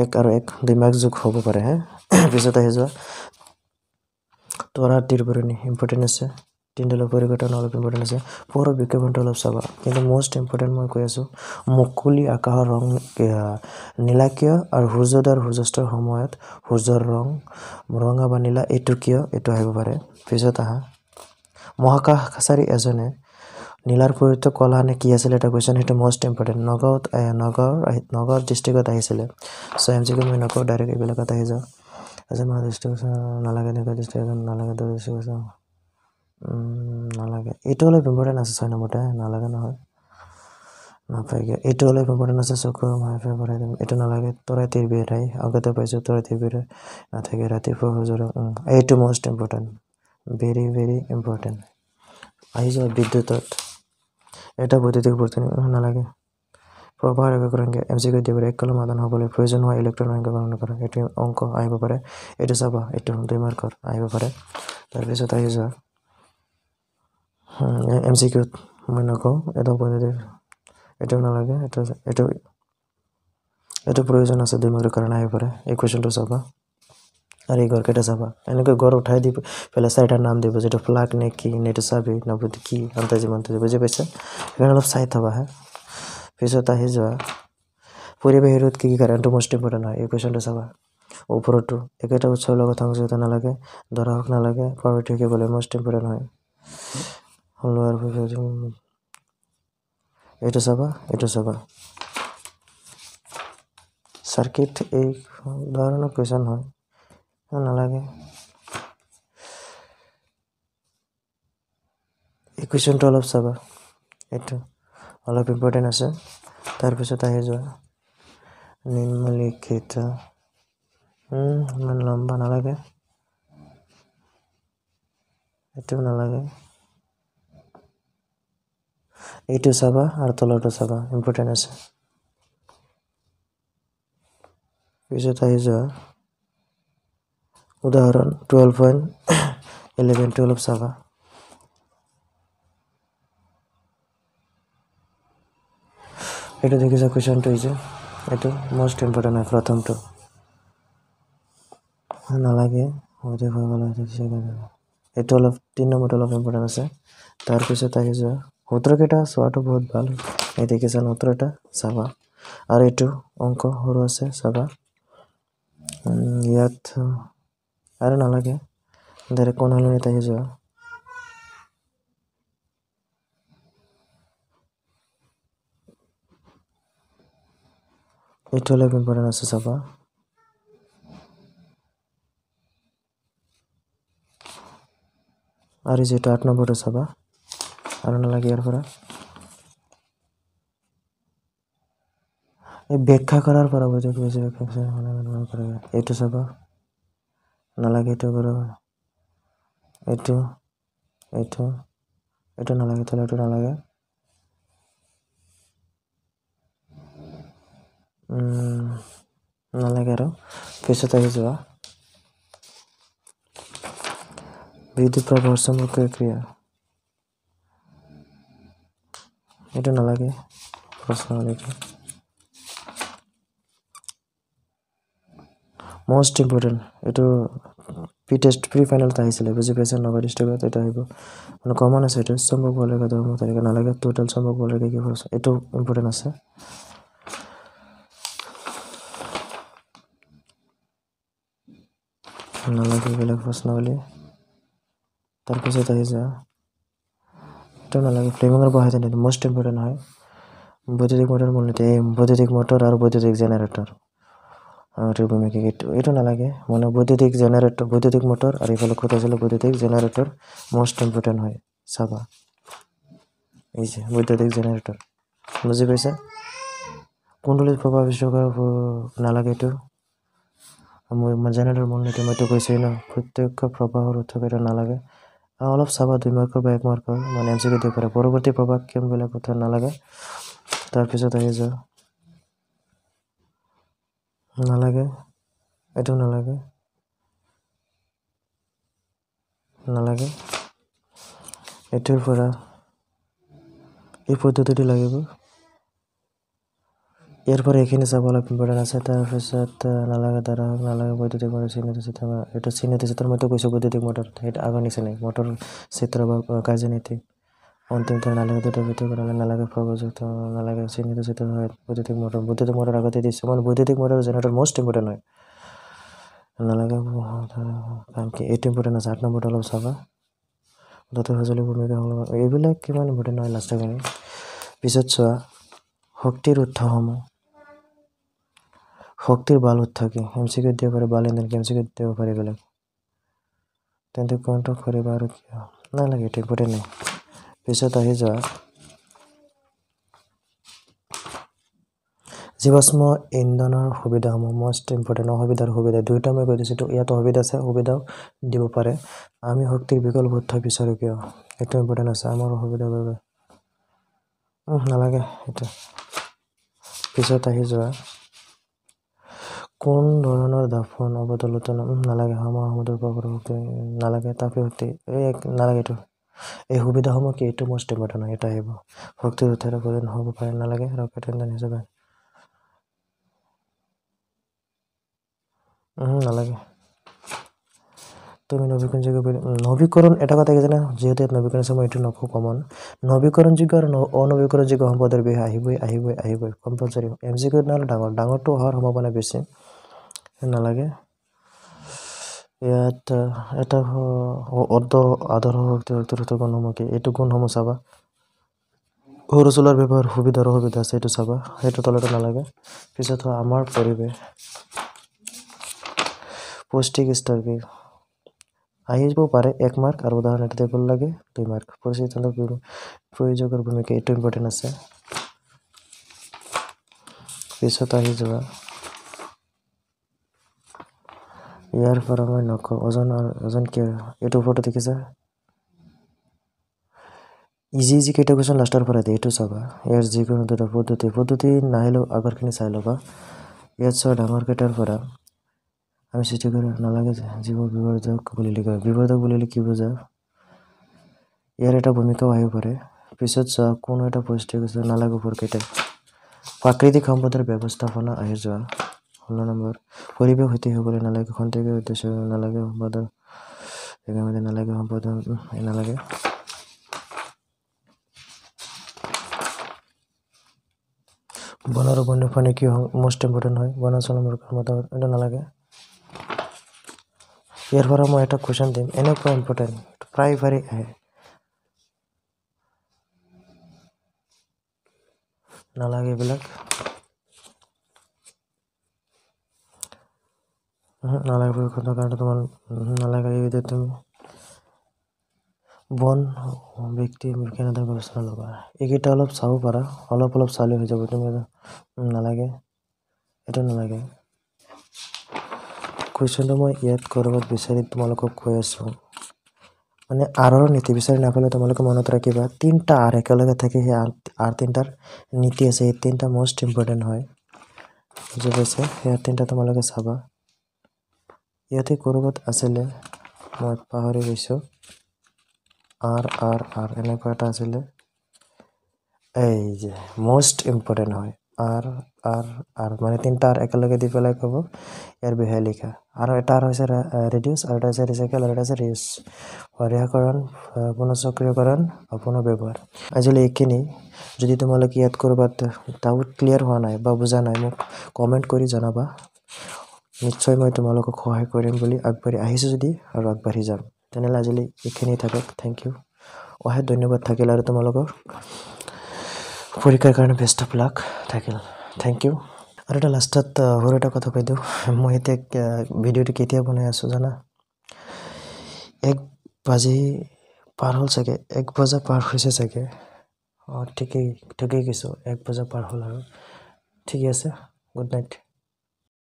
1 আৰু 1 দিমাগ যোগ হ'ব পাৰে পিছত আহি যোৱা তৰাৰ তীৰবৰণী ইম্পৰ্টেণ্ট আছে তিনডালৰ পৰিঘটনা অলপ ইম্পৰ্টেণ্ট আছে পৌৰ বিক্ষেপণটো অলপ চাবা কিন্তু মোস্ট ইম্পৰ্টেণ্ট মই কৈ আছোঁ মুকলি আকাশৰ ৰং নীলাকিয় আৰু সূৰ্যোদয় আৰু সূৰ্যাস্তৰ সময়ত সূৰ্যৰ ৰং ৰঙা বা নীলা এইটো কিয় এইটো আহিব পাৰে পিছত আহা মহাকাশচাৰী এজনে নীলাৰ পৰিৱৰ্তে কলা নে কি আছিল এটা কুৱেশ্যন সেইটো মোস্ট ইম্পৰ্টেণ্ট নগাঁৱৰ ডিষ্ট্ৰিক্টত আহিছিলে চ' MCQ মই নকওঁ ডাইৰেক্ট এইবিলাকত আহি যাওঁ এজন মানুহ ডিষ্ট্ৰিক্ট নালাগে নিকট ডিষ্ট্ৰিক্ট এজন নালাগে দূৰ ডিষ্ট্ৰিক্ট নালাগে এইটো অলপ ইম্পৰ্টেণ্ট আছে 6 নম্বৰতে নালাগে নহয় নাপায়গে এইটো অলপ ইম্পৰ্টেণ্ট আছে চকুৰ মায়াপিয়া ভৰাই দিম এইটো নালাগে তৰাই তীৰ বেৰাই আগতে পাইছোঁ তৰাই তীৰ বেৰাই নাথাকে ৰাতিপুৱা সূৰ্যৰ এইটো most important very very important আহি যোৱা বিদ্যুতত এটা বৈদ্যুতিক বৰ্তনী নালাগে প্ৰবাহৰ এককৰংগ MCQ দিব পাৰে 1 কলম আদান হ'বলৈ প্ৰয়োজন হোৱা ইলেক্ট্ৰন সংখ্যা গণনা কৰা এইটো অংক আহিব পাৰে এইটো চাবা এইটো 2 মাৰ্কৰ আহিব পাৰে তাৰপিছত আহি যোৱা MCQ মই নকওঁ এটা বৈদ্যুতিক এইটো নালাগে এইটো প্ৰয়োজন আছে 2 মাৰ্কৰ কাৰণে আহিব পাৰে এই কুৱেশ্যনটো চাবা আৰু এই ঘৰকেইটা চাবা এনেকৈ ঘৰ উঠাই দি পেলাই 4টা নাম দিব যেটো ফ্লাগ নে কি নেটো চাবি নবুদ্ধি কি আন্তাজি মন্তাজি বুজি পাইছে সেইকাৰণে অলপ চাই থবা পিছত আহি যোৱা পৰিৱেশ ৰোধ কি কাৰণটো মোস্ট ইম্পৰ্টেণ্ট হয় এই কুৱেশ্যনটো চাবা ওপৰতো একেটা উৎসৰ লগত সংযোজিত নালাগে ধৰা হওক নালাগে পাৰ্বতী কেৱল মোস্ট ইম্পৰ্টেণ্ট হয় লোৱাৰ এইটো চাবা সাৰ্কিট এই ধৰণৰ কুৱেশ্যন হয় নালাগে এই কুৱেশ্যনটো অলপ চাবা এইটো অলপ ইম্পৰ্টেণ্ট আছে তাৰপিছত আহি যোৱা নিম্নলিখিত ইমান লম্বা নালাগে এইটো নালাগে এইটো চাবা আৰু তলৰটো চাবা ইম্পৰ্টেণ্ট আছে পিছত আহি যোৱা উদাহৰণ 12.11 অলপ চাবা এইটো দেখিছা কুৱেশ্যনটো হৈছে এইটো মোস্ট ইম্পৰ্টেণ্ট হয় প্ৰথমটো নালাগে এইটো অলপ 3 নম্বৰটো অলপ ইম্পৰ্টেণ্ট আছে তাৰপিছত আহি যোৱা সূত্ৰকেইটা চোৱাটো বহুত ভাল এই দেখিছা সূত্ৰটা চাবা আৰু এইটো অংক সৰু আছে চাবা ইয়াত আৰু নালাগে ডাইৰেক্ট কোণালনিত আহি যোৱা এইটো অলপ ইম্পৰ্টেণ্ট আছে চাবা আৰু যেটা 8 নম্বৰটো চাবা আৰু নালাগে ইয়াৰ পৰা এই ব্যাখ্যা কৰাৰ পৰা বুজি পাইছে এইটো চাবা নালাগে এইটো কৰা এইটো এইটো নালাগে, তলৰটো নালাগে। নালাগে আৰু পিছত আহি যোৱা। বিদ্যুৎ প্ৰবাহৰ চুম্বকীয় ক্ৰিয়া, এইটো নালাগে প্ৰশ্নাৱলীটো। মষ্ট ইম্পৰ্টেণ্ট, এইটো প্ৰি ফাইনেলত আহিছিলে, বুজি পাইছে? 90 ডিষ্ট্ৰিক্টত এইটো আহিব, মানে কমন আছে এইটো। চম্বক বল ৰেখা ধৰ্ম তালিকা নালাগে, টোটেল চম্বক বল ৰেখা কি ফৰ্চ, এইটো ইম্পৰ্টেণ্ট আছে। নালাগে এইবিলাক প্ৰশ্নাৱলী। তাৰপিছত আহি যা, এইটো নালাগে। ফ্লেমিঙৰ বহাই জানে, মষ্ট ইম্পৰ্টেণ্ট হয়। বৈদ্যুতিক মটৰ মূলনীতি, এই বৈদ্যুতিক মটৰ আৰু বৈদ্যুতিক জেনেৰেটৰ ভূমিকা এইটো নালাগে। মানে বৈদ্যুতিক জেনেৰেটৰ, বৈদ্যুতিক মটৰ আৰু এইফালে ক'ত আছিলে বৈদ্যুতিক জেনেৰেটৰ, মষ্ট ইম্পৰ্টেণ্ট হয়। চাবা, এই যে বৈদ্যুতিক জেনেৰেটৰ, বুজি পাইছা? কুণ্ডলীত প্ৰভাৱ বিশ্বকাৰ নালাগে এইটো। জেনেৰেটৰ মূলনীতি মইতো কৈছোৱেই ন, প্ৰত্যক্ষ প্ৰবাহৰ উৎস এটা নালাগে। অলপ চাবা, 2 মাৰ্কৰ বা 1 মাৰ্কৰ, মানে MCQ দিব পাৰে। পৰৱৰ্তী প্ৰভাৱ কেমবিলাক কথা নালাগে। তাৰপিছত আহি যোৱা, নালাগে, এইটো নালাগে, নালাগে। এইটোৰ পৰা এই পদ্ধতিটো লাগিব। ইয়াৰ পৰা এইখিনি চাব অলপ ইম্পৰ্টেণ্ট আছে। তাৰপিছত নালাগে, দ্বাৰা নালাগে, বৈদ্যুতিক মটৰ চিহ্নিত চিত্ৰ, এইটো চিহ্নিত চিত্ৰ মইতো কৈছোঁ বৈদ্যুতিক মটৰ, সেইটো আগৰ নিচিনাই মটৰ চিত্ৰ বা কাৰ্যনীতি। অন্তিম নালাগে, দুটা ভিতৰত নালাগে, প্ৰযোজক নালাগে, চিহ্নিত চিত্ৰ হয়। বৈদ্যুতিক মটৰ আগতে দিছোঁ, মানে বৈদ্যুতিক মটৰ জেনেৰেটৰ মষ্ট ইম্পৰ্টেণ্ট হয়। নালাগে, কাৰণ কি এইটো ইম্পৰ্টেণ্ট আছে। 8 নম্বৰটো অলপ চাবা, দত্ত সঁজুলি ভূমিকা, এইবিলাক কিমান ইম্পৰ্টেণ্ট নহয় লাষ্টৰখিনি। পিছত চোৱা, শক্তিৰ উৎসসমূহ, শক্তিৰ বাল উৎস কি? MCQ দিব পাৰে, বাল ইন্ধন MCQ দিব পাৰে এইবিলাক। তেন্তে কোনটো কৰিবা আৰু কিয়? নালাগে, এইটো ইম্পৰ্টেণ্ট নাই। পিছত আহি যোৱা, জীৱাশ্ম ইন্ধনৰ সুবিধাসমূহ, মষ্ট ইম্পৰ্টেণ্ট। অসুবিধাৰ সুবিধা দুয়োটা মই কৈ দিছোঁ, ইয়াত অসুবিধা আছে, সুবিধাও দিব পাৰে। আমি শক্তিৰ বিকল্প উৎস বিচাৰোঁ কিয়? এইটো ইম্পৰ্টেণ্ট আছে, আমাৰ অসুবিধাৰ বাবে। নালাগে এইটো। পিছত আহি যোৱা, কোন ধৰণৰ দাফন অৱদলতন, নালাগে। সমুদ্ৰৰ পৰা শক্তি নালাগে, তাপীয় শক্তি এই নালাগে এইটো। এই সুবিধাসমূহ কি? এইটো মষ্ট ইম্পৰ্টেণ্ট হয়, এটা আহিব। শক্তিৰ উৎসৰ প্ৰয়োজন হ'ব পাৰে, নালাগে। ৰকেট ইন্ধন হিচাপে নালাগে। তুমি নৱীকৰণ এটা কথা কি জানা, যিহেতু ইয়াত নৱীকৰণ আছে, মই এইটো নকওঁ কমন। নৱীকৰণযোগ্য আৰু অনৱীকৰণযোগ্য সম্পদৰ বিষয়ে আহিবই কম্পালচৰি। MCQ নহ'লে ডাঙৰটো অহাৰ সম্ভাৱনা বেছি। নালাগে। ইয়াত এটা আদৰ্শ শক্তিৰ গুণসমূহ কি? এইটো গুণসমূহ চাবা। সৰু চোলাৰ ব্যৱহাৰ, সুবিধা আৰু অসুবিধা আছে, এইটো চাবা। সেইটো তলতে নালাগে। পিছত আমাৰ পৰিৱেশ, পৌষ্টিক স্তৰ কি? আহিব পাৰে 1 মাৰ্ক, আৰু উদাহৰণ এটা দিব লাগে 2 মাৰ্ক। পৰিস্থিতিতন্ত্ৰৰ প্ৰয়োজকৰ ভূমিকা, এইটো ইম্পৰ্টেণ্ট আছে। পিছত আহি যোৱা, ইয়াৰ পৰা মই নকওঁ, ওজন কি? এইটো ফটো দেখিছা? ইজি কেইটা কুৱেশ্যন লাষ্টৰ পৰা দিয়ে, এইটো চাবা। ইয়াৰ যিকোনো দুটা পদ্ধতি নাহিলেও আগৰখিনি চাই ল'বা। ইয়াত চোৱা, ডাঙৰ কেইটাৰ পৰা আমি সৃষ্টি কৰি নালাগে যে জীৱ বিবৰ্ধক বুলি লিখা। বিবৰ্ধক বুলিলে কি বুজা? ইয়াৰ এটা ভূমিকাও আহিব পাৰে। পিছত চোৱা, কোনো এটা পৰিস্থিতি নালাগে কেইটা। প্ৰাকৃতিক সম্পদৰ ব্যৱস্থাপনা আহি যোৱা 16 নম্বৰ। পৰিৱেশ সৈতে হ'বলৈ নালাগে, খন্তেকীয়া উদ্দেশ্য নালাগে, সম্পদৰ নালাগে, সম্পদ নালাগে। বন আৰু বন্যপ্ৰাণী কি মষ্ট ইম্পৰ্টেণ্ট হয়? বনাঞ্চলৰ মতামত, এইটো নালাগে। ইয়াৰ পৰা মই এটা কুৱেশ্যন দিম, এনেকুৱা ইম্পৰ্টেণ্ট, প্ৰায় আহে। নালাগে এইবিলাক, নালাগে। কাৰণে তোমাৰ নালাগে। এই তুমি বন ব্যক্তি কেনেদৰে গৱেষণা ল'বা, এইকেইটা অলপ চাব পাৰা, অলপ চালে হৈ যাব। তুমি নালাগে, এইটো নালাগে। কুৱেশ্যনটো মই ইয়াত ক'ৰবাত বিচাৰি তোমালোকক কৈ আছোঁ, মানে আৰৰ নীতি বিচাৰি নাপালে তোমালোকে মনত ৰাখিবা তিনিটা আৰ একেলগে থাকে সেই আৰ তিনিটাৰ নীতি আছে এই তিনিটা মোষ্ট ইম্পৰ্টেণ্ট হয় বুজি পাইছে সেই তিনিটা তোমালোকে চাবা ইয়াতে ক'ৰবাত আছিলে মই পাহৰি গৈছোঁ আৰ আৰ আৰ এনেকুৱা এটা আছিলে এই যে মোষ্ট ইম্পৰ্টেণ্ট হয় আৰ আৰ আৰ মানে তিনিটা আৰ একেলগে দি পেলাই ক'ব ইয়াৰ বিষয়ে লিখা আৰু এটা আৰ হৈছে ৰিডিউচ আৰু এটা হৈছে ৰিচাইকেল আৰু এটা হৈছে ৰিউচ সক্ৰিয়কৰণ পুনঃচক্ৰিয়কৰণ পুনঃব্যৱহাৰ আজিলৈ এইখিনি যদি তোমালোকে ইয়াত ক'ৰবাত ডাউট ক্লিয়াৰ হোৱা নাই বা বুজা নাই মোক কমেণ্ট কৰি জনাবা নিশ্চয় মই তোমালোকক সহায় কৰিম বুলি আগবাঢ়ি আহিছোঁ যদি আৰু আগবাঢ়ি যাম তেনেহ'লে আজিলৈ এইখিনি থাকক থেংক ইউ অশেষ ধন্যবাদ থাকিল আৰু তোমালোকৰ পৰীক্ষাৰ কাৰণে বেষ্ট অফ লাক থাকিল থেংক ইউ আৰু এটা লাষ্টত সৰু এটা কথা কৈ দিওঁ মই এতিয়া ভিডিঅ'টো কেতিয়া বনাই আছোঁ জানা 1 বাজি পাৰ হ'ল চাগে 1 বজা পাৰ হৈছে চাগে ঠিকেই কৈছোঁ 1 বজা পাৰ হ'ল আৰু ঠিকে আছে গুড নাইট